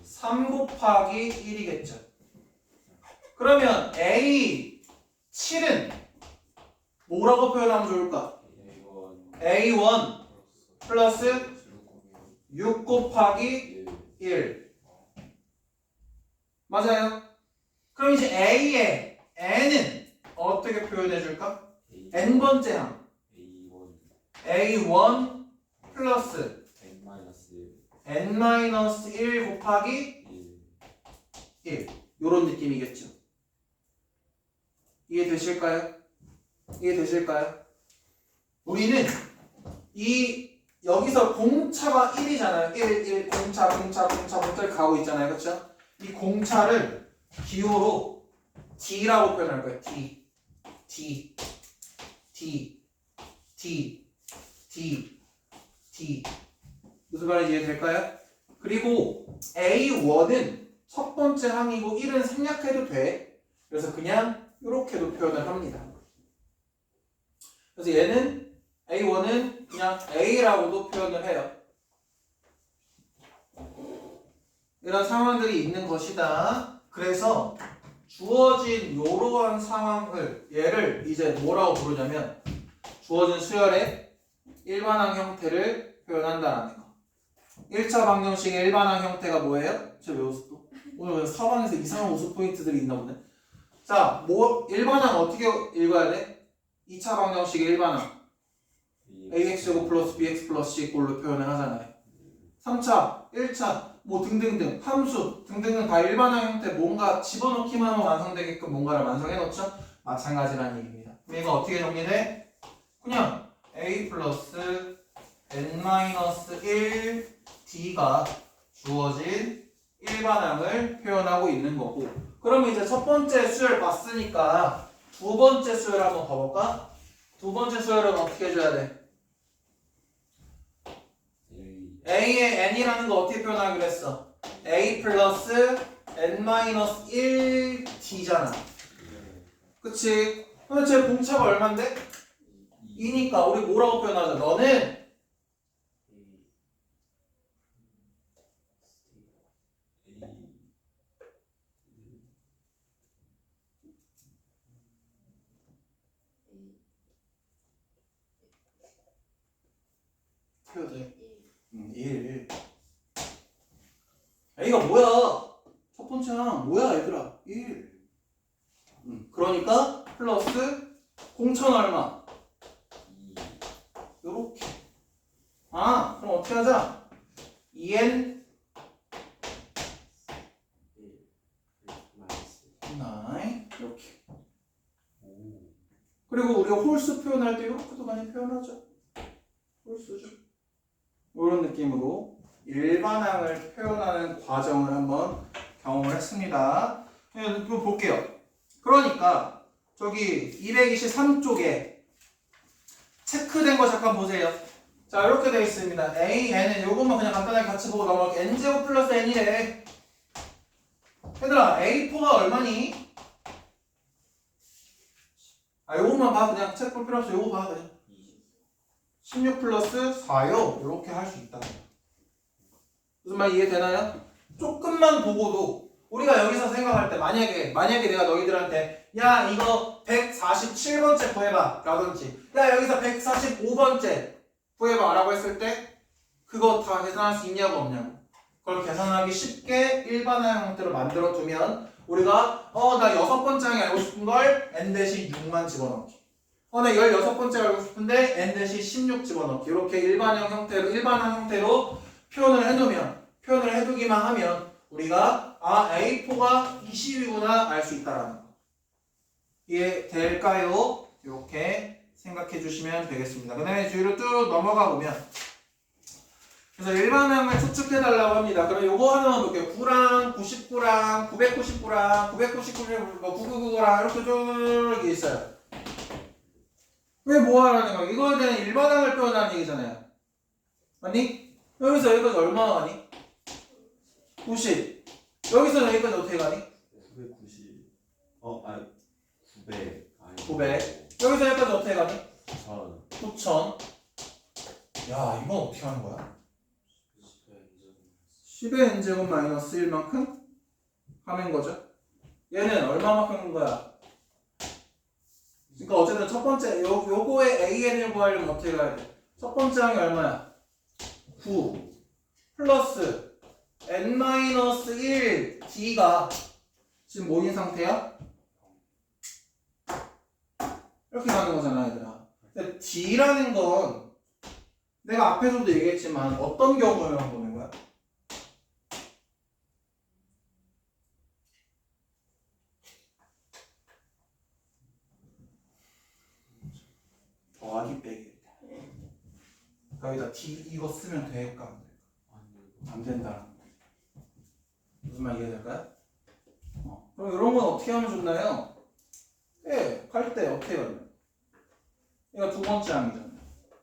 A: 3 곱하기 1이겠죠. 그러면 A7은 뭐라고 표현하면 좋을까? A1 플러스 6 곱하기 1. 맞아요? 그럼 이제 A의 N은 어떻게 표현해 줄까? N번째 항 A1 플러스 N-1 곱하기 1. 요런 느낌이겠죠. 이해되실까요? 우리는 여기서 공차가 1이잖아요. 1 공차를 가고 있잖아요. 그렇죠? 이 공차를 기호로 D라고 표현할 거예요. D. 무슨 말인지 이해될까요? 그리고 A1은 첫 번째 항이고 1은 생략해도 돼. 그래서 그냥 이렇게도 표현을 합니다. 그래서 얘는 A1은 그냥 A라고도 표현을 해요. 이런 상황들이 있는 것이다. 그래서 주어진 이러한 상황을 얘를 이제 뭐라고 부르냐면 주어진 수열의 일반항 형태를 표현한다라는 거. 1차 방정식의 일반항 형태가 뭐예요? 제가 외웠어 또. 오늘 사방에서 이상한 우수 포인트들이 있나 보네. 자, 일반항 어떻게 읽어야 돼? 2차 방정식의 일반항 ax 플러스 bx 플러스 c 꼴로 표현을 하잖아요. 3차, 1차, 등등등 함수 등등은 다 일반항 형태 뭔가 집어넣기만 하면 완성되게끔 뭔가를 완성해 놓죠. 마찬가지라는 얘기입니다. 그럼 얘가 어떻게 정리돼? 그냥 a 플러스 n n-1 d가 주어진 일반항을 표현하고 있는 거고. 그러면 이제 첫 번째 수열 봤으니까 두 번째 수열 한번 봐볼까? 두 번째 수열은 어떻게 해줘야 돼? a의 n이라는 거 어떻게 표현하기로 했어? a 플러스 n-1 d잖아. 그치? 그럼 제 공차가 얼만데? 2니까 우리 뭐라고 표현하자? 너는 표현해. 1. A가 뭐야? 첫 번째 항 뭐야 얘들아? 1. 그러니까 플러스 공천 얼마?
B: 2
A: 요렇게. 아, 그럼 어떻게 하자? 2n 9 이렇게. 그리고 우리가 홀수 표현할 때 이렇게도 많이 표현하죠. 홀수죠. 이런 느낌으로 일반항을 표현하는 과정을 한번 경험을 했습니다. 이거 볼게요. 그러니까 저기 223쪽에 체크된 거 잠깐 보세요. 자, 이렇게 되어 있습니다. A, N은 요것만 그냥 간단하게 같이 보고 넘어갈게요. N제곱 플러스 N이래. 얘들아, A4가 얼마니? 아, 요것만 봐. 그냥 책 볼 필요 없어. 요거 봐, 그냥. 16 플러스 4요. 이렇게 할 수 있다. 무슨 말 이해되나요? 조금만 보고도 우리가 여기서 생각할 때 만약에 내가 너희들한테 야 이거 147번째 구해봐 라든지 야 여기서 145번째 구해봐 라고 했을 때 그거 다 계산할 수 있냐고 없냐고. 그걸 계산하기 쉽게 일반항 형태로 만들어 두면 우리가 나 6번째 항이 알고 싶은 걸 n 대신 6만 집어넣기. 나 16번째 알고 싶은데 n 대신 16 집어넣기. 이렇게 일반항 형태로 표현을 해두기만 하면 우리가 A4가 20이구나 알 수 있다라는 거. 이해될까요? 이렇게 생각해 주시면 되겠습니다. 그 다음에 뒤로 쭉 넘어가 보면 그래서 일반항을 추측해 달라고 합니다. 그럼 요거 하나만 볼게요. 9랑 99랑 999랑 999랑 999랑 이렇게 쭉 있어요. 왜 뭐하라는 거야? 이거에 대한 일반항을 표현하는 얘기잖아요. 맞니? 여기서 여기까지 얼마나 가니? 90. 여기서 여기까지 어떻게 가니?
B: 990 900
A: 900. 여기서 여기까지 어떻게 가니?
B: 1000
A: 9,000. 야, 이건 어떻게 하는 거야? 10의 n제곱 마이너스 1만큼 하는 거죠. 얘는 얼마만큼 한 거야? 그러니까 어쨌든 첫 번째 요거의 AN을 구하려면 어떻게 가야 돼? 첫 번째 항이 얼마야? 9 플러스 n-1 d가 지금 뭐인 상태야? 이렇게 가는 거잖아 얘들아. 근데 d라는 건 내가 앞에서도 얘기했지만 어떤 경우에만 보는 거야? 더하기 빼기. 여기다 d 이거 쓰면 될까? 안 된다. 무슨 말 이해될까요? 그럼 이런 건 어떻게 하면 좋나요? 갈 때 어떻게 가냐? 이거 두 번째 항이잖아요.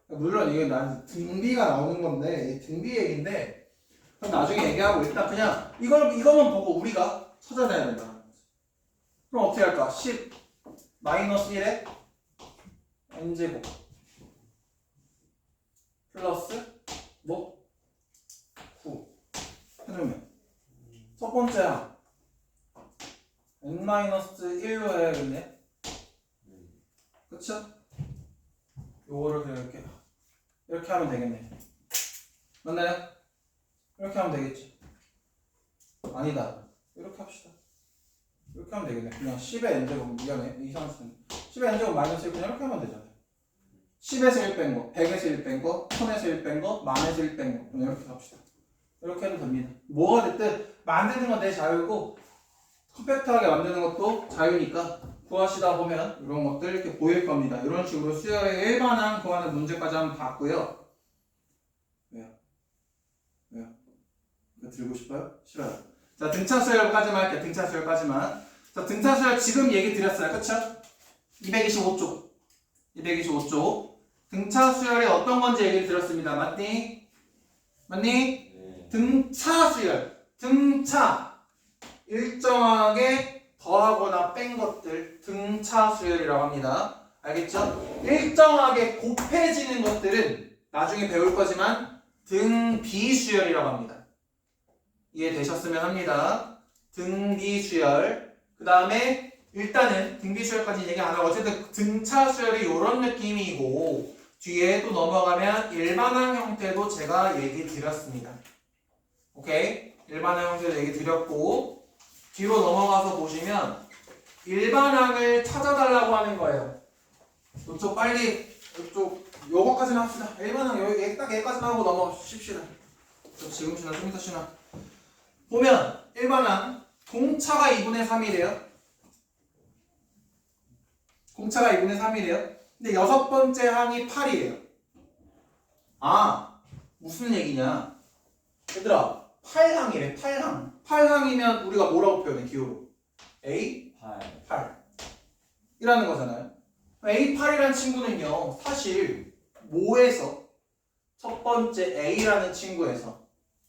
A: 물론 이게 난 등비가 나오는 건데 등비 얘기인데 그럼 나중에 얘기하고 일단 그냥 이거만 보고 우리가 찾아내야 된다. 그럼 어떻게 할까? 10 마이너스 1에 n제곱 플러스 뭐? 9 해놓으면 첫 번째 항 n-1로 해야겠네. 그쵸? 요거를 그냥 이렇게 하면 되겠네. 맞나요? 이렇게 하면 되겠지. 아니다. 이렇게 합시다. 이렇게 하면 되겠네. 그냥 10의 n제곱 미안해. 이상했으면 10의 n제곱 마이너스 1 그냥 이렇게 하면 되잖아요. 10에서 1 뺀 거, 100에서 1 뺀 거, 1000에서 1 뺀 거, 10,000에서 1 뺀 거. 그냥 이렇게 합시다. 이렇게 해도 됩니다. 뭐가 됐든 만드는 건 내 자유고 컴팩트하게 만드는 것도 자유니까 구하시다 보면 이런 것들 이렇게 보일 겁니다. 이런 식으로 수열의 일반항 구하는 문제까지 한번 봤고요. 왜요? 이거 들고 싶어요? 싫어요. 자, 등차 수열까지만 할게요. 등차 수열까지만. 자, 등차 수열 지금 얘기 드렸어요. 그쵸? 225쪽. 225쪽. 등차 수열이 어떤 건지 얘기 드렸습니다. 맞니?
B: 네.
A: 등차 수열. 등차. 일정하게 더하거나 뺀 것들. 등차 수열이라고 합니다. 알겠죠? 일정하게 곱해지는 것들은 나중에 배울 거지만 등비수열이라고 합니다. 이해되셨으면 합니다. 등비수열. 그 다음에 일단은 등비수열까지 얘기 안 하고 어쨌든 등차수열이 이런 느낌이고 뒤에 또 넘어가면 일반항 형태도 제가 얘기 드렸습니다. 오케이? 일반항 형태도 얘기 드렸고 뒤로 넘어가서 보시면 일반항을 찾아달라고 하는 거예요. 이쪽 빨리 이쪽 요거까지는 합시다. 일반항 여기 딱 여기까지만 하고 넘어가십시다. 지금 쉬나 좀 이따 쉬나. 보면 일반항 공차가 2분의 3이래요. 공차가 2분의 3이래요. 근데 여섯 번째 항이 8이래요. 아, 무슨 얘기냐? 얘들아, 8항이래. 8항. 8항이면 우리가 뭐라고 표현해? 기호로 A 8 이라는 거잖아요. A8이라는 친구는요, 사실 모에서 첫 번째 A라는 친구에서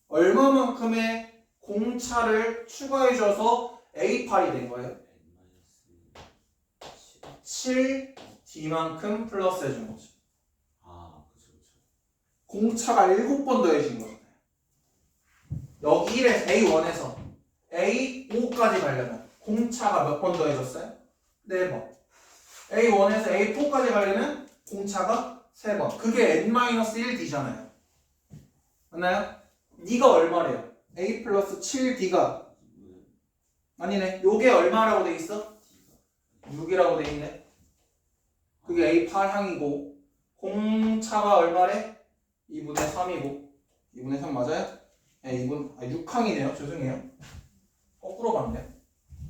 A: 얼마만큼의 공차를 추가해줘서 A8이 된 거예요? 7D만큼 플러스 해준 거죠.
B: 아, 그쵸.
A: 공차가 7번 더해진 거잖아요. 여기 1에서 A1에서 A5까지 가려면 공차가 몇 번 더해졌어요? 4번. A1에서 A4까지 가려면 공차가 3번. 그게 N-1D잖아요. 맞나요? D가 얼마래요? A 플러스 7D가 아니네. 요게 얼마라고 돼 있어? 6이라고 돼 있네. 그게 A8항이고 공차가 얼마래? 2분의 3이고 2분의 3 맞아요? 네, 6항이네요. 죄송해요. 거꾸로 봤네.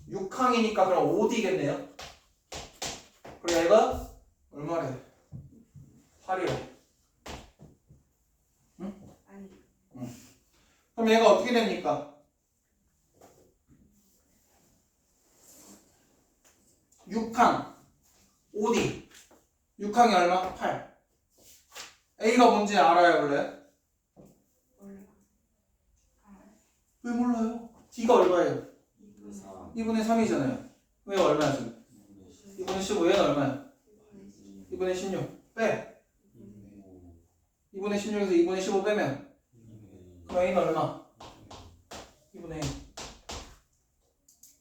A: 6항이니까 그럼 5D겠네요. 그리고 얘가 얼마래? 8이래. 응?
C: 아니.
A: 응. 그럼 얘가 어떻게 됩니까? 6항 5D 6항이 얼마? 8. A가 뭔지 알아요 원래?
C: 몰라.
A: 왜 몰라요? D가 얼마예요? 2분의 3이잖아요. 왜 얼마야 지금? 2분의 15. 얘는 얼마야? 2분의 16. 빼. 2분의 16에서 2분의 15 빼면 그럼 A는 얼마? 2분의 1.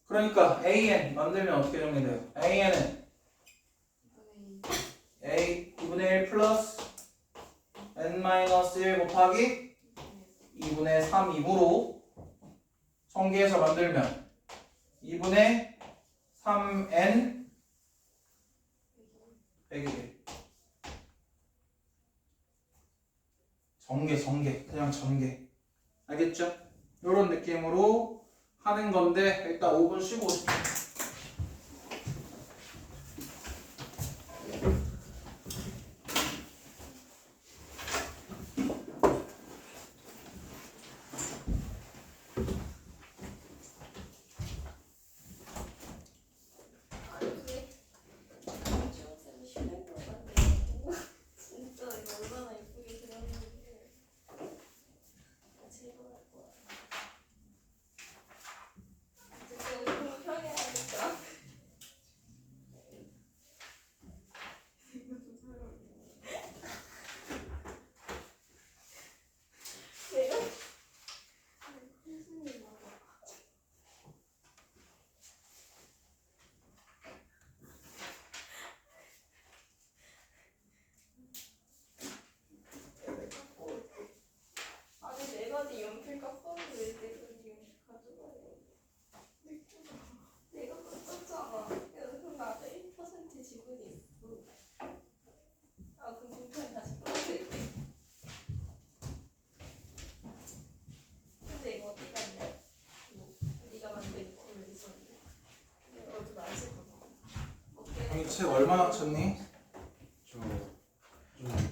A: 그러니까 AN 만들면 어떻게 정리돼요? AN은 A 2분의 1 플러스 N-1 곱하기 2분의 3 2으로 전개해서 만들면 2분의 3N 100일. 전개 그냥 전개. 알겠죠? 이런 느낌으로 하는 건데 일단 5분 쉬고 오십시오.
C: 진짜 이거 얼마나 예쁘게 그렸는지 제발 거야. 진짜 너무 편해하니까. 내가 무슨 말 아니 내가 네 연필 깎았는데 왜 내가 네 연필 가져가요? 내가 깎았잖아. 그럼 나한테 1% 지분이 있어. 아 그럼 공평히 다시 풀어줄게. 근데 이거 어디 갔냐? 네가 만든 걸 있었는데 내가 어디 놔줄 거야. 어때?
A: 형이 책 얼마나 쳤니?
B: 좀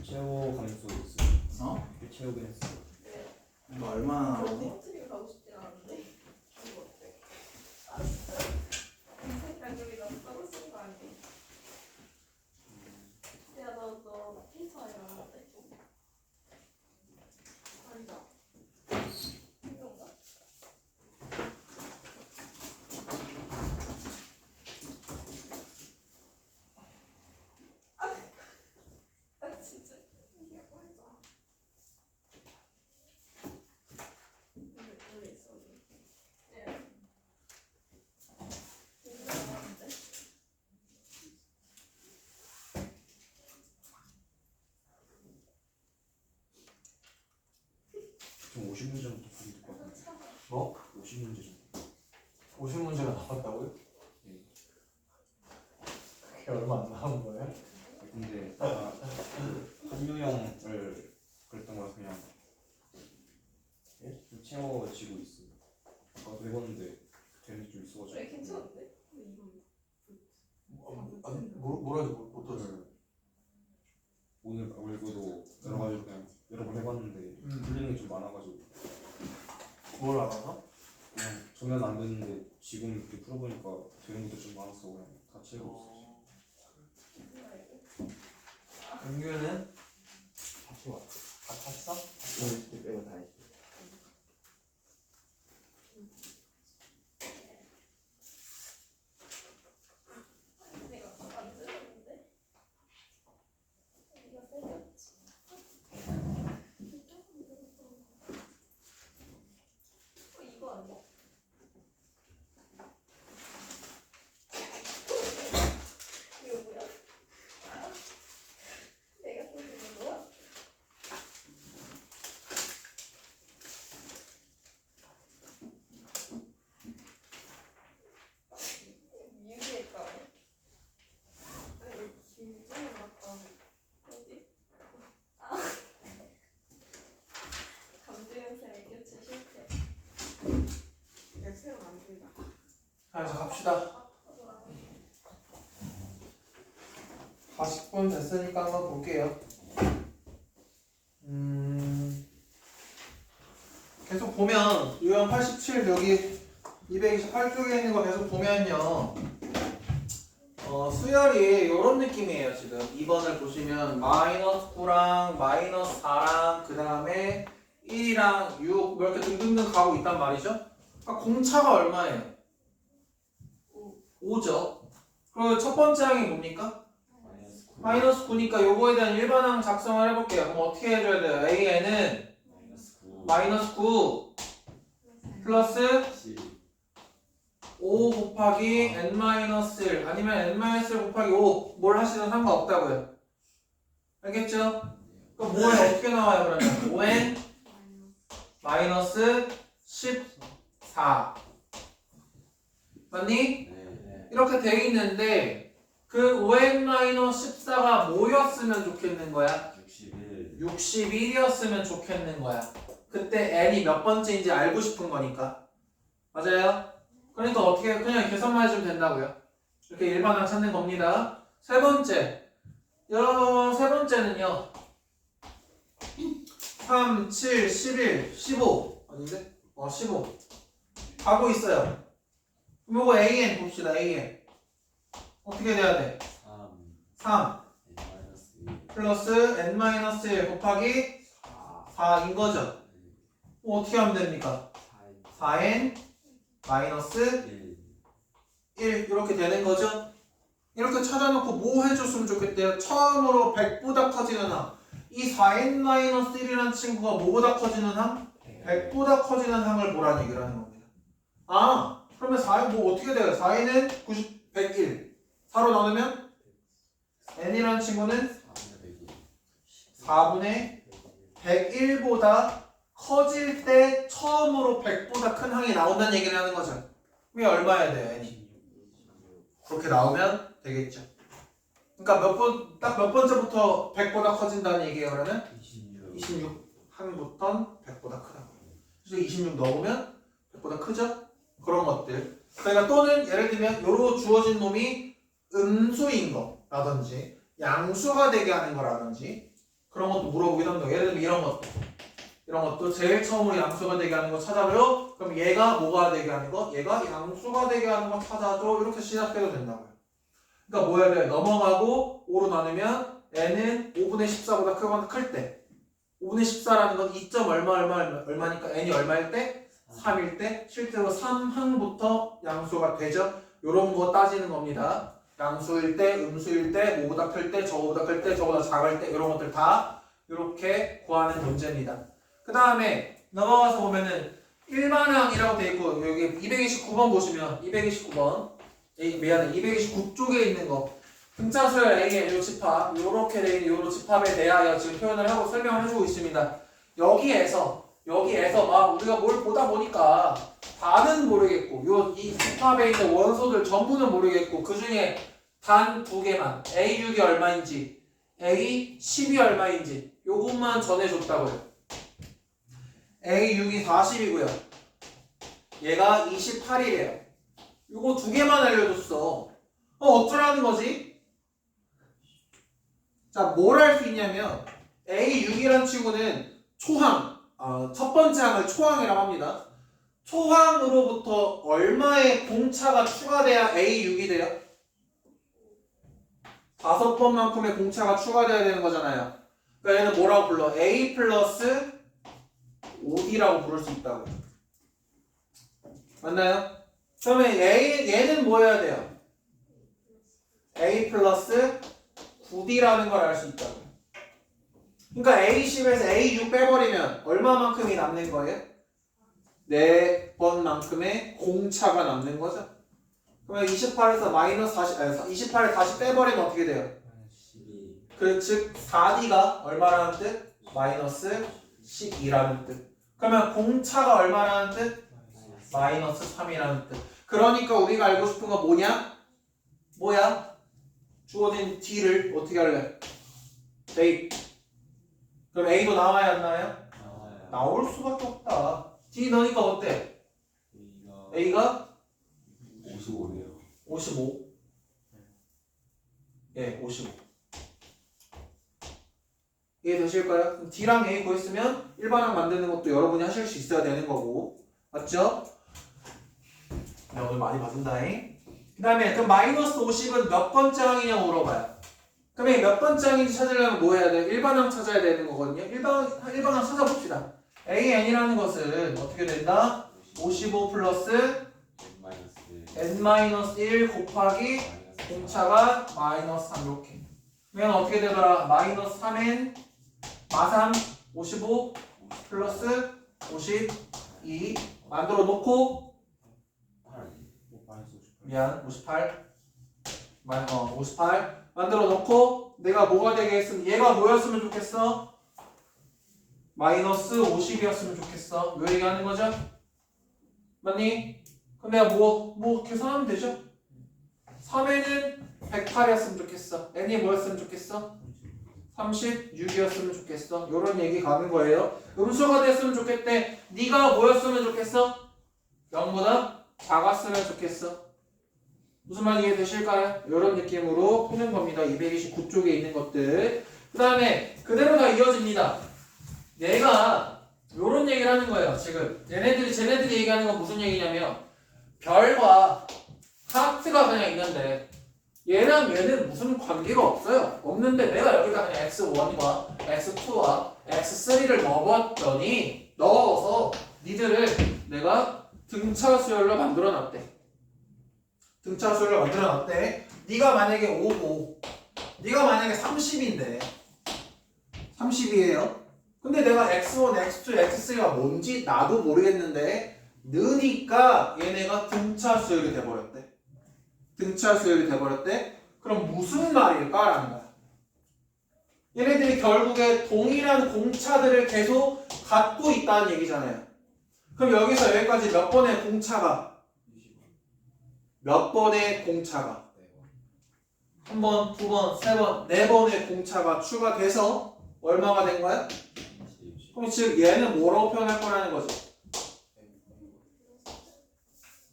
B: 최고 감수 있어요.
A: 어?
B: 채우긴 했어.
C: 네.
A: 이거 얼마나 남았니?
C: 호텔이 가고 싶진 않은데. 이거 어때? 아 진짜? 인생 가격이 너무 떨어지는 거 아니야? 야 너 피자 이러는데 좀. 아니다. 이건가? 아 진짜 이게 뭐야? 여기 있어 여기. 예. 이거 나왔는데?
B: 좀 50문제 정도 보기 될것 같은데.
A: 뭐?
B: 50문제 정도.
A: 50문제가 나왔다고요?
B: 네.
A: 그게 얼마 안 나온 거예요?
B: 근데 아까 한유형을 그랬던 거라 그냥 좀 채워지고 있어. 아까도 해봤는데 되는 게 좀 있어가지고.
C: 왜 괜찮은데?
A: 아니 뭐라도 못 들었어요.
B: 오늘 말고도 여러 가지 그냥 여러 번 해봤는데 틀리는 게 좀 많아가지고
A: 뭘 알아서?
B: 그냥 전에는 안 됐는데 지금 이렇게 풀어보니까 되는 것도 좀 많아서 그냥 다 채우고 있어.
A: 은규는 다시 왔어. 다 탔어?
D: 이거 빼고 다 했어.
C: 내가 안 들었는데? 이거 세겠지. 이거 아니야? 이거 뭐야? 아, 내가 써주는 거야? 뮤지했다. 아니, 김정은 맞다. 어디? 아. 감지연생 교체 실패. 내가 새로 만든다.
A: 자, 이제 갑시다. 40분 됐으니까 한번 볼게요. 계속 보면 유형 87 여기 228쪽에 있는 거 계속 보면요. 수열이 이런 느낌이에요. 지금 2번을 보시면 마이너스 9랑 마이너스 4랑 그 다음에 1이랑 6 이렇게 등등등 가고 있단 말이죠. 그러니까 공차가 얼마예요? 5죠. 그리고 첫 번째 항이 뭡니까? 마이너스 9니까 요거에 대한 일반항 작성을 해볼게요. 그럼 어떻게 해줘야 돼요? AN은 마이너스 9 플러스 5 곱하기 n-1 아니면 n-1 곱하기 5 뭘 하시든 상관없다고요. 알겠죠? 그럼 뭐에 어떻게 나와요 그러면? 5n 마이너스 14 맞니?
B: 네.
A: 이렇게 돼 있는데 그 5n-14가 뭐였으면 좋겠는 거야?
B: 61.
A: 61이었으면 좋겠는 거야. 그때 n이 몇 번째인지 알고 싶은 거니까. 맞아요? 그러니까 어떻게 그냥 계산만 해주면 된다고요. 이렇게 일반항 찾는 겁니다. 세 번째. 세 번째는요. 3, 7, 11, 15 아닌데? 15 가고 있어요. 그럼 요거 AN 봅시다. AN 어떻게 돼야 돼? 3 플러스 n-1 곱하기 4인 거죠. 어떻게 하면 됩니까? 4n 마이너스 1 이렇게 되는 거죠. 이렇게 찾아놓고 뭐 해줬으면 좋겠대요? 처음으로 100보다 커지는 항. 이 4n-1이라는 친구가 뭐보다 커지는 항? 100보다 커지는 항을 보라는 얘기를 하는 겁니다. 아 그러면 4n 뭐 어떻게 돼요? 4n은 90, 101 4로 나누면 n이라는 친구는 4분의 101보다 커질 때 처음으로 100보다 큰 항이 나온다는 얘기를 하는 거죠. 그게 얼마야 돼요, n이? 그렇게 나오면 되겠죠. 그러니까 딱 몇 번째부터 100보다 커진다는 얘기예요, 그러면? 26 항부터 100보다 크다. 그래서 26 넣으면 100보다 크죠? 그런 것들. 그러니까 또는 예를 들면 요로 주어진 놈이 음수인 거라든지 양수가 되게 하는 거라든지 그런 것도 물어보기도 합니다. 예를 들면 이런 것들. 이런 것도 제일 처음으로 양수가 되게 하는 거 찾아줘. 그럼 얘가 뭐가 되게 하는 거? 얘가 양수가 되게 하는 거 찾아줘. 이렇게 시작해도 된다고요. 그러니까 뭐 해야 돼? 넘어가고 5로 나누면 n은 5분의 14보다 크거나 클 때 5분의 14라는 건 2. 얼마니까 n이 얼마일 때? 3일 때 실제로 3항부터 양수가 되죠. 요런 거 따지는 겁니다. 양수일 때, 음수일 때, 뭐보다 클 때, 저거보다 클 때, 저거보다 작을 때 이런 것들 다 이렇게 구하는 문제입니다. 그 다음에 넘어가서 보면은 일반항이라고 돼 있고 여기 229번 보시면 229번 미안해 229쪽에 있는 거 등차수열 A의 요 집합 요렇게 돼 있는 요로 집합에 대하여 지금 표현을 하고 설명을 해주고 있습니다. 여기에서 막 우리가 뭘 보다 보니까 다는 모르겠고 이 집합에 있는 원소들 전부는 모르겠고 그 중에 단 두 개만 A6이 얼마인지 A10이 얼마인지 요것만 전해줬다고요. A6이 40이고요. 얘가 28이래요. 요거 두 개만 알려줬어. 어쩌라는 거지? 자, 뭘 할 수 있냐면 A6이란 친구는 초항, 첫 번째 항을 초항이라고 합니다. 초항으로부터 얼마의 공차가 추가돼야 A6이 돼요? 5번만큼의 공차가 추가돼야 되는 거잖아요. 그러니까 얘는 뭐라고 불러? A 플러스 5D라고 부를 수 있다고. 맞나요? 그러면 얘는 뭐 해야 돼요? A 플러스 9D라는 걸 알 수 있다고. 그러니까 A10에서 A6 빼버리면 얼마만큼이 남는 거예요? 4번만큼의 공차가 남는 거죠. 그러면 28에서 마이너스 40, 28에 다시 빼버리면 어떻게 돼요? 12. 즉 4D가 얼마라는 뜻? 마이너스 12라는 뜻. 그러면 공차가 얼마라는 뜻? 마이너스 3이라는 뜻. 그러니까 우리가 알고 싶은 거 뭐야? 주어진 D를 어떻게 할래? 대입. 그럼 A도 나와야 안 나와요? 나올 수밖에 없다. D 넣으니까 어때? A가
B: 55네요.
A: 55. 예, 55. 이해되실까요? 그럼 D랑 A 구했으면 일반항 만드는 것도 여러분이 하실 수 있어야 되는 거고. 맞죠? 네, 오늘 많이 받은다잉. 그 다음에 그럼 마이너스 50은 몇 번째 항이냐고 물어봐요. 그럼 몇 번째 항인지 찾으려면 뭐 해야 돼요? 일반항 찾아야 되는 거거든요. 일반항 찾아봅시다. AN이라는 것은 어떻게 된다? 55 플러스 n-1 곱하기 공차가 마이너스 3 이렇게. 그러면 어떻게 되더라? 마이너스 3n 마삼 55 플러스 52 만들어 놓고 미안 58 만들어 놓고 내가 뭐가 되게 했으면 얘가 뭐였으면 좋겠어? 마이너스 50이었으면 좋겠어. 왜 얘기하는 거죠? 맞니? 그럼 내가 뭐 계산하면 되죠? 3에는 108이었으면 좋겠어. n이 뭐였으면 좋겠어? 36이었으면 좋겠어. 요런 얘기 가는 거예요. 음수가 됐으면 좋겠대. 네가 뭐였으면 좋겠어? 0보다 작았으면 좋겠어. 무슨 말 이해되실까요? 이런 느낌으로 푸는 겁니다. 229쪽에 있는 것들. 그 다음에 그대로 다 이어집니다. 얘가 요런 얘기를 하는 거예요. 지금 쟤네들이 얘기하는 건 무슨 얘기냐면 별과 하트가 그냥 있는데 얘랑 얘는 무슨 관계가 없어요. 없는데 내가 여기다 그냥 x1과 x2와 x3를 넣어서 니들을 내가 등차수열로 만들어놨대. 네가 만약에 5고 네가 만약에 30인데 30이에요. 근데 내가 x1, x2, x3가 뭔지 나도 모르겠는데 느니까 얘네가 등차수열이 돼버렸대. 그럼 무슨 말일까라는 거야. 얘네들이 결국에 동일한 공차들을 계속 갖고 있다는 얘기잖아요. 그럼 여기서 여기까지 몇 번의 공차가? 한 번, 두 번, 세 번, 네 번의 공차가 추가돼서 얼마가 된 거야? 그럼 즉 얘는 뭐라고 표현할 거라는 거지?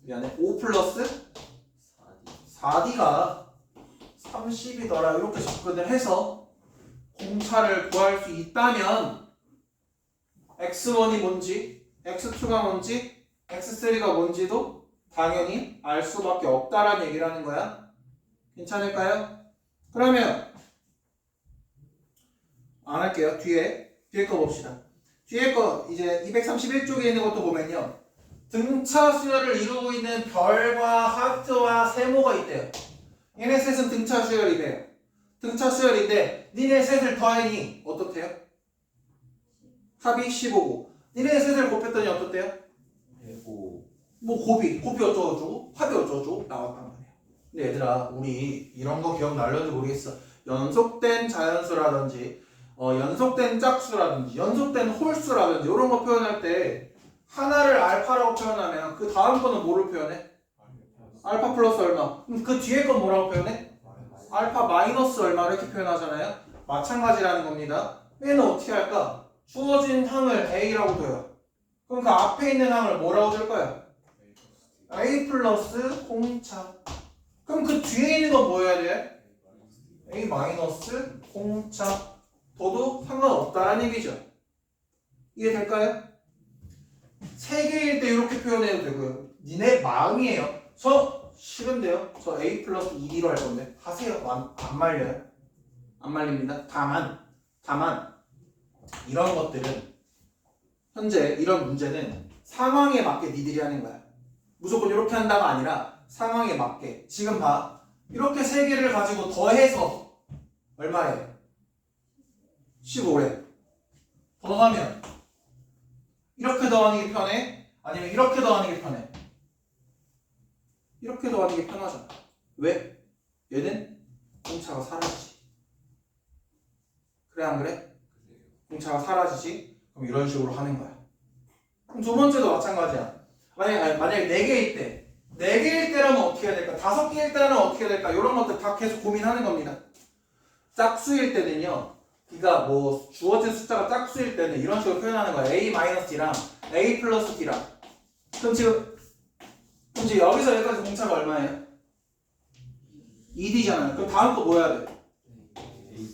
A: 미안해. 5 플러스 4D가 30이더라. 이렇게 접근을 해서 공차를 구할 수 있다면 x1이 뭔지, x2가 뭔지, x3가 뭔지도 당연히 알 수밖에 없다라는 얘기를 하는 거야. 괜찮을까요? 그러면 안 할게요. 뒤에 거 봅시다. 뒤에 거 이제 231쪽에 있는 것도 보면요. 등차 수열을 이루고 있는 별과 하트와 세모가 있대요. 얘네 셋은 등차 수열이래요. 등차 수열인데 니네 셋을 더하니 어떻대요? 합이 15고 니네 셋을 곱했더니 어떻대요?
B: 해고
A: 뭐 곱이 어쩌고저쩌고 합이 어쩌고저쩌고 나왔단 말이에요. 근데 얘들아 우리 이런 거 기억날려는지 모르겠어. 연속된 자연수라든지 연속된 짝수라든지 연속된 홀수라든지 이런 거 표현할 때 하나를 알파라고 표현하면 그 다음 거는 뭐로 표현해? 알파 플러스 얼마. 그 뒤에 건 뭐라고 표현해? 알파 마이너스 얼마 이렇게 표현하잖아요. 마찬가지라는 겁니다. 얘는 어떻게 할까? 주어진 항을 A라고 둬요. 그럼 그 앞에 있는 항을 뭐라고 줄 거야? A 플러스 공차. 그럼 그 뒤에 있는 건 뭐여야 돼? A 마이너스 공차. 둬도 상관없다라는 얘기죠. 이해될까요? 세 개일 때 이렇게 표현해도 되고요. 니네 마음이에요. 저 싫은데요. 저 A 플러스 2D로 할 건데 하세요. 안 말려요. 안 말립니다. 다만 이런 것들은 현재 이런 문제는 상황에 맞게 니들이 하는 거야. 무조건 이렇게 한다가 아니라 상황에 맞게. 지금 봐. 이렇게 세 개를 가지고 더해서 얼마예요? 15래. 더하면 이렇게 더하는 게 편해? 아니면 이렇게 더하는 게 편해? 이렇게 더하는 게 편하잖아. 왜? 얘는 공차가 사라지지. 그래 안 그래? 공차가 사라지지? 그럼 이런 식으로 하는 거야. 그럼 두 번째도 마찬가지야. 만약에 4개일 때 4개일 때라면 어떻게 해야 될까? 5개일 때라면 어떻게 해야 될까? 이런 것들 다 계속 고민하는 겁니다. 짝수일 때는요. 그러니까 뭐 주어진 숫자가 짝수일 때는 이런 식으로 표현하는 거야. A-D랑 A 플러스 D랑. 그럼 지금 여기서 여기까지 공차가 얼마예요? 2D잖아요. 그럼 다음 거 뭐 해야 돼?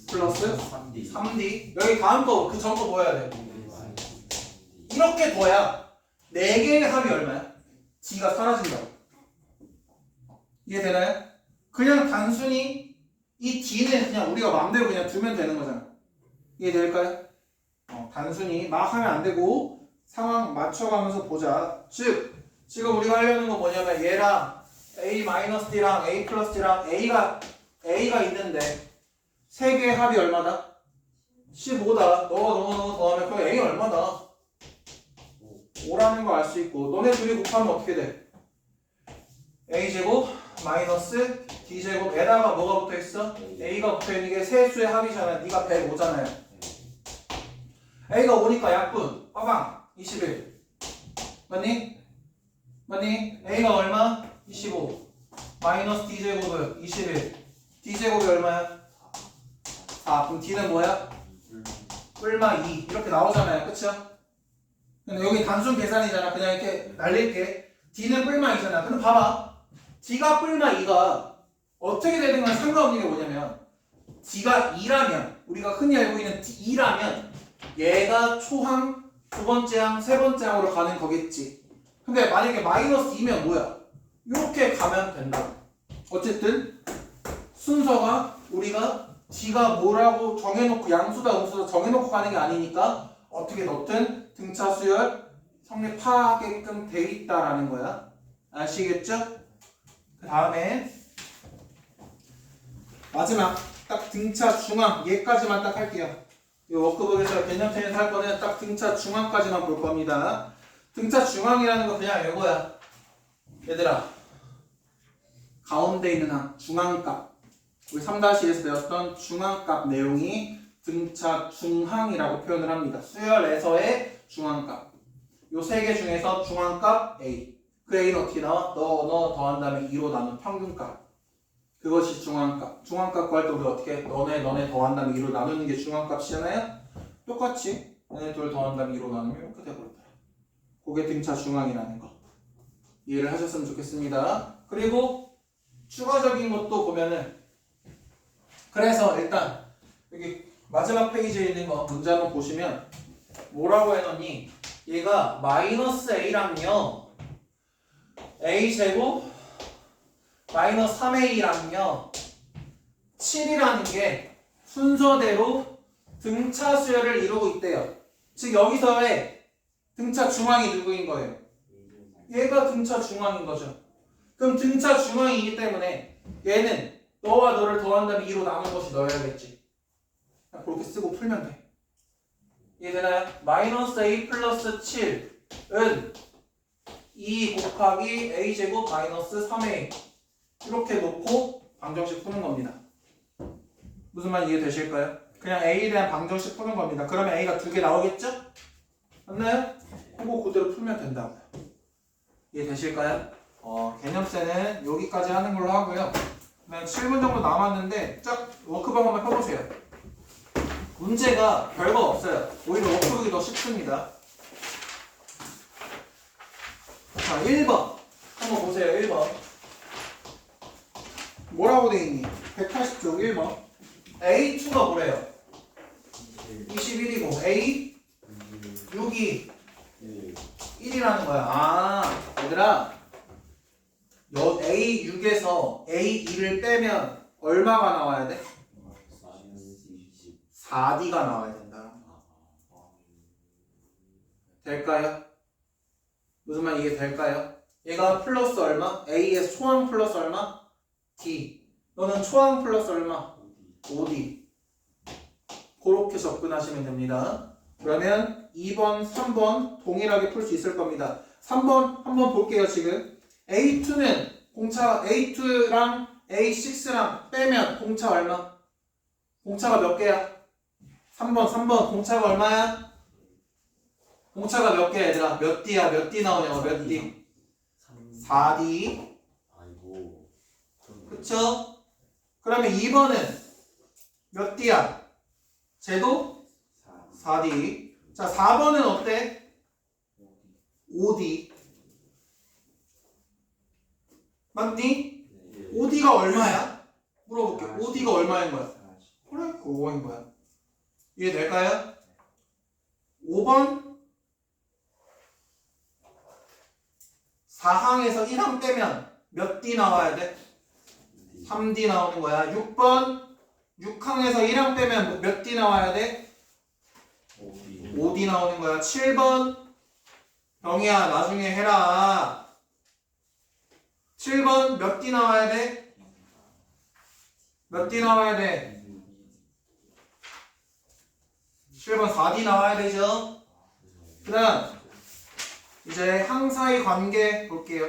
A: 플러스 3D. 여기 다음 거 그 전 거 뭐 해야 돼? 이렇게 둬야 4개의 합이 얼마야? D가 사라진다고. 이해되나요? 그냥 단순히 이 D는 그냥 우리가 마음대로 그냥 두면 되는 거잖아. 이해될까요? 단순히 막 하면 안 되고 상황 맞춰가면서 보자. 즉 지금 우리가 하려는 건 뭐냐면 얘랑 A-D랑 A 플러스 D랑 A가 있는데 세 개의 합이 얼마다? 15다. 너가 더하면 그 A 얼마다? 5라는 거 알 수 있고 너네 둘이 곱하면 어떻게 돼? A제곱 마이너스 D제곱에다가 뭐가 붙어있어? A가 붙어있는 게 세 수의 합이잖아. 네가 105잖아요. A가 5니까 약분 빠방 21 맞니? A가 얼마? 25 마이너스 D제곱은 21 D제곱이 얼마야? 4. 그럼 D는 뭐야? 뿔마 2 이렇게 나오잖아요. 그쵸? 근데 여기 단순 계산이잖아. 그냥 이렇게 날릴게. D는 뿔마 2잖아. 근데 봐봐. D가 뿔마 2가 어떻게 되는 건 상관없는 게 뭐냐면 D가 2라면 우리가 흔히 알고 있는 2라면 얘가 초항, 두 번째 항, 세 번째 항으로 가는 거겠지. 근데 만약에 마이너스 2면 뭐야? 이렇게 가면 된다고. 어쨌든 순서가 우리가 D가 뭐라고 정해놓고 양수다 음수다 정해놓고 가는 게 아니니까 어떻게 넣든 등차 수열 성립하게끔 돼 있다라는 거야. 아시겠죠? 그 다음에 마지막 딱 등차 중앙 얘까지만 딱 할게요. 이 워크북에서 개념체에서 할 거는 딱 등차 중앙까지만 볼 겁니다. 등차 중앙이라는 거 그냥 이거야. 얘들아 가운데 있는 항 중앙값 우리 3-1에서 배웠던 중앙값 내용이 등차 중항이라고 표현을 합니다. 수열에서의 중앙값 요 세 개 중에서 중앙값 A 그 A는 어떻게 나와? 너 더한 다음에 2로 나눈 평균값 그것이 중앙값. 중앙값 구할 때 우리 어떻게 해? 너네 더한 다음에 2로 나누는 게 중앙값이잖아요? 똑같이 얘네 둘 더한 다음에 2로 나누면 이렇게 돼버렸다. 그게 등차 중앙이라는 거. 이해를 하셨으면 좋겠습니다. 그리고 추가적인 것도 보면은 그래서 일단 여기 마지막 페이지에 있는 거 문제 한번 보시면 뭐라고 해놨니? 얘가 마이너스 a랑요 a제곱 마이너스 3a랑요 7이라는 게 순서대로 등차 수열을 이루고 있대요. 즉 여기서의 등차 중앙이 누구인 거예요? 얘가 등차 중앙인 거죠. 그럼 등차 중앙이기 때문에 얘는 너와 너를 더한 다음에 2로 나눈 것이 너여야겠지. 그냥 그렇게 쓰고 풀면 돼. 이해되나요? 마이너스 a 플러스 7은 2 곱하기 a제곱 마이너스 3a 이렇게 놓고 방정식 푸는 겁니다. 무슨 말 이해되실까요? 그냥 a에 대한 방정식 푸는 겁니다. 그러면 a가 2개 나오겠죠? 맞나요? 그거 그대로 풀면 된다고요. 이해되실까요? 개념세는 여기까지 하는 걸로 하고요. 그다음에 7분 정도 남았는데 쫙 워크북 한번 펴보세요. 문제가 별거 없어요. 오히려 워크북이 더 쉽습니다. 자, 1번 한번 보세요. 1번 뭐라고 돼 있니? 180쪽 1번 A2가 뭐래요? 21이고 A 6이 1이라는 거야. 아, 얘들아 A6에서 A2를 빼면 얼마가 나와야 돼? 4D가 나와야 된다. 될까요? 무슨 말 이해될까요? 얘가 플러스 얼마? A에서 초항 플러스 얼마? D. 너는 초항 플러스 얼마? 5D. 그렇게 접근하시면 됩니다. 그러면 2번, 3번 동일하게 풀 수 있을 겁니다. 3번 한번 볼게요. 지금 A2는 공차 A2랑 A6랑 빼면 공차 얼마? 공차가 몇 개야? 3번 공차가 얼마야? 공차가 몇 개야 얘들아? 몇 D야? 몇 D 나오냐고 몇 D? 4D.
D: 아이고.
A: 그쵸? 그러면 2번은 몇 D야? 쟤도 4D. 자, 4번은 어때? 5D. 맞니? 5D가 얼마야? 물어볼게. 5D가 얼마인 거야? 그래, 그거인 거야. 이해될까요? 5번 4항에서 1항 빼면 몇 D 나와야 돼? 3D 나오는 거야. 6번 6항에서 1항 빼면 몇 D 나와야 돼? 5D 나오는 거야. 7번 병이야 나중에 해라. 7번 몇 D 나와야 돼? 몇 D 나와야 돼? 7번 4D 나와야 되죠? 그 다음 이제 항사의 관계 볼게요.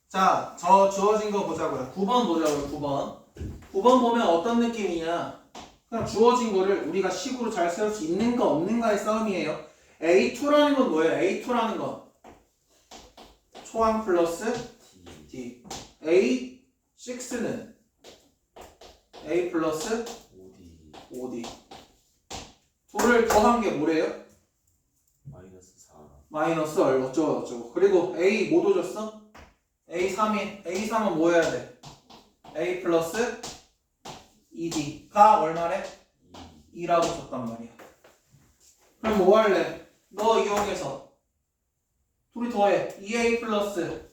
A: 자, 저 주어진 거 보자고요. 9번 보자고요. 9번 보면 어떤 느낌이냐? 그냥 주어진 거를 우리가 식으로 잘 세울 수 있는가 없는가의 싸움이에요. A2라는 건 뭐예요? A2라는 건 초항 플러스 D. A6는 A 플러스 5D. 둘을 더한 게 뭐래요? 마이너스 어쩌고. 그리고 A 뭐 도줬어? A3이. A3은 뭐 해야 돼? A 플러스 2D가 얼마래? 2라고 줬단 말이야. 그럼 뭐 할래? 너 이용해서 둘이 더해. 2A 플러스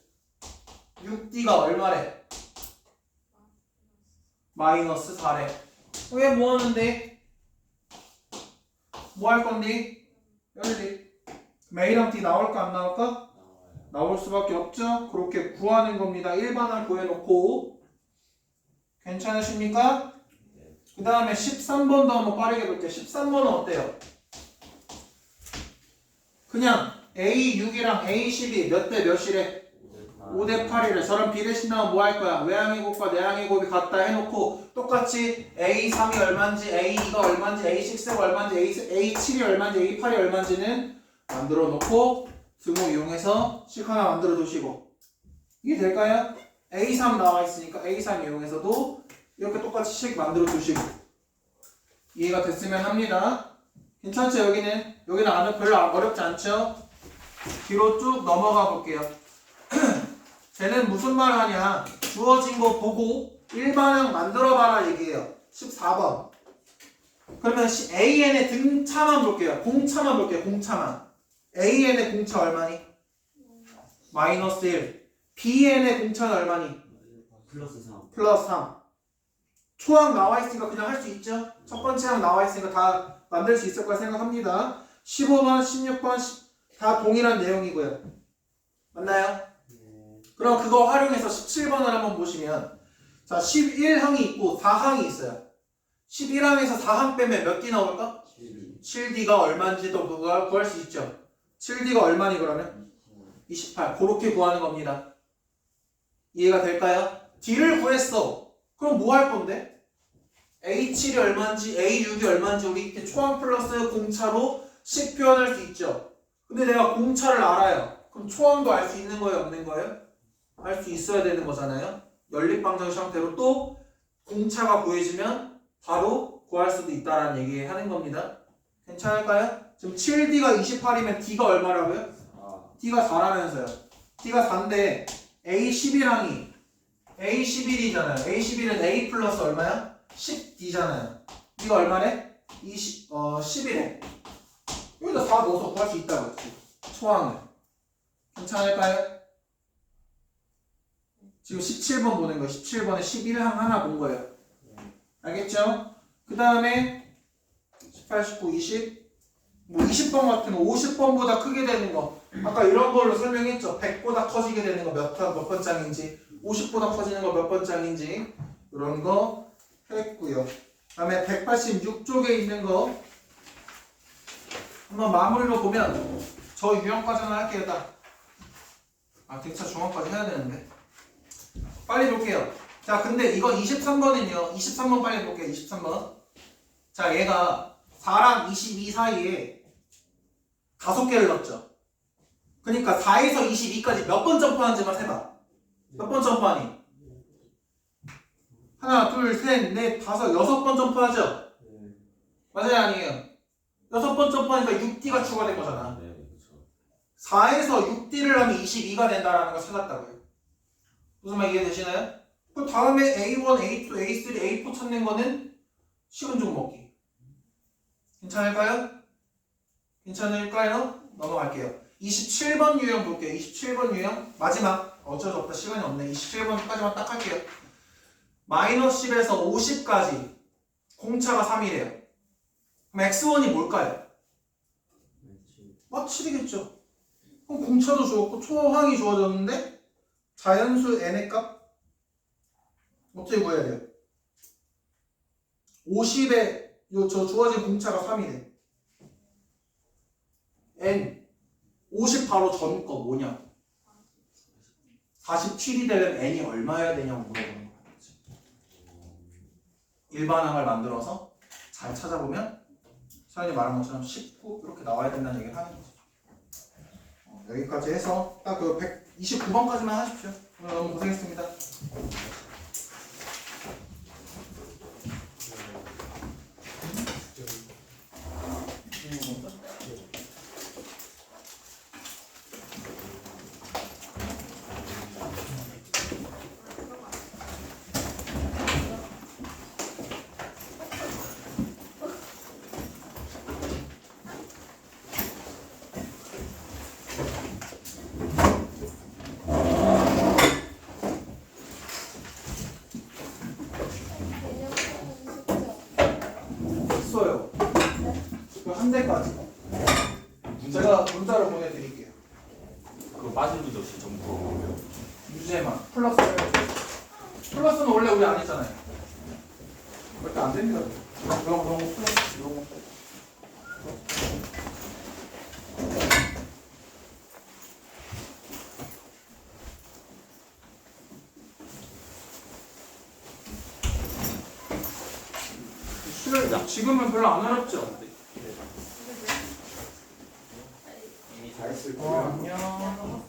A: 6D가 얼마래? 마이너스 4래. 왜 뭐 하는데? 뭐 할 건데? 열리. 그럼 A랑 D 나올까 안 나올까? 나올 수밖에 없죠? 그렇게 구하는 겁니다. 1반을 구해놓고. 괜찮으십니까? 그 다음에 13번도 한번 빠르게 볼게요. 13번은 어때요? 그냥 A6이랑 A12 몇 대 몇이래? 5대 8이래. 저런 비례식 나오면 뭐 할 거야? 외항의 곱과 내항의 곱이 같다 해놓고 똑같이 A3이 얼마인지 A2가 얼마인지 A6가 얼마인지 A7이 얼마인지 A8이 얼마인지는 만들어 놓고 등호 이용해서 식 하나 만들어 두시고. 이게 될까요? A3 나와 있으니까 A3 이용해서도 이렇게 똑같이 식 만들어 두시고. 이해가 됐으면 합니다. 괜찮죠? 여기는 별로 어렵지 않죠? 뒤로 쭉 넘어가 볼게요. 쟤는 무슨 말 하냐? 주어진 거 보고 일반항 만들어봐라 얘기해요. 14번. 그러면 AN의 등차만 볼게요. 공차만 볼게요. 공차만. AN의 공차 얼마니? 마이너스 1. BN의 공차는 얼마니?
D: 플러스 3.
A: 플러스 3. 초항 나와 있으니까 그냥 할 수 있죠? 첫 번째 항 나와 있으니까 다 만들 수 있을 거라 생각합니다. 15번, 16번 다 동일한 내용이고요. 맞나요? 그럼 그거 활용해서 17번을 한번 보시면 자 11항이 있고 4항이 있어요. 11항에서 4항 빼면 몇 D 나올까? 7D가 얼마인지도 구할 수 있죠. 7D가 얼마니 그러면? 28. 그렇게 구하는 겁니다. 이해가 될까요? D를 구했어. 그럼 뭐 할 건데? A7이 얼마인지 A6이 얼마인지 우리 이렇게 초항 플러스 공차로 식 표현할 수 있죠. 근데 내가 공차를 알아요. 그럼 초항도 알 수 있는 거예요? 없는 거예요? 알 수 있어야 되는 거잖아요. 연립방정식 형태로 또 공차가 구해지면 바로 구할 수도 있다라는 얘기 하는 겁니다. 괜찮을까요? 지금 7D가 28이면 D가 얼마라고요? D가 4라면서요. D가 4인데 A11항이 A11이잖아요. A11은 A 플러스 얼마야? 10D잖아요. D가 얼마래? 11에 여기다 4 넣어서 구할 수 있다고 했지. 초항을. 괜찮을까요? 지금 17번 보는 거예요. 17번에 11항 하나 본 거예요. 알겠죠? 그 다음에 18, 19, 20 뭐 20번 같은 거 50번보다 크게 되는 거 아까 이런 걸로 설명했죠. 100보다 커지게 되는 거 몇 번장인지 50보다 커지는 거 몇 번장인지 이런 거 했고요. 그 다음에 186쪽에 있는 거 한번 마무리로 보면 저 유형까지는 할게요. 딱 등차 중앙까지 해야 되는데 빨리 볼게요. 자 근데 이거 23번은요 23번 빨리 볼게요. 23번 자 얘가 4랑 22 사이에 5개를 넣었죠. 그러니까 4에서 22까지 몇 번 점프하는지만 세봐. 몇 번 점프하니? 하나, 둘, 셋, 넷, 다섯, 6번 점프하죠? 맞아요? 아니에요? 6번 점프하니까 6D가 추가된 거잖아. 4에서 6D를 하면 22가 된다라는 걸 찾았다고요. 무슨 말 이해되시나요? 그 다음에 A1, A2, A3, A4 찾는 거는 식은 죽 먹기. 괜찮을까요? 괜찮을까요? 넘어갈게요. 27번 유형 볼게요. 27번 유형 마지막 어쩔 수 없다 시간이 없네. 27번까지만 딱 할게요. 마이너스 10에서 50까지 공차가 3이래요. 그럼 x1이 뭘까요? 막 7이겠죠. 그럼 공차도 주었고 초항이 주어졌는데 자연수 n의 값 어떻게 구해야 돼요? 50에 저 주어진 공차가 3이래. n 50 바로 전 거 뭐냐? 47이 되려면 n이 얼마여야 되냐고 물어보는 거야. 일반항을 만들어서 잘 찾아보면 서현이 말한 것처럼 19 이렇게 나와야 된다는 얘기를 하는 거죠. 여기까지 해서 딱 그 129번까지만 하십시오. 오늘 너무 고생했습니다. 있어요. 한 대까지. 제가 문자로 보내드릴게요.
B: 그거 빠진 문제 없이 전부 그거고요.
A: 유제만 플러스. 플러스는 원래 우리 안 했잖아요. 그렇게 안 됩니다. 이런 거 플러스 이런 거. 지금은 별로 안 어렵죠?
D: 이미 다 했을 거예요.
A: 안녕.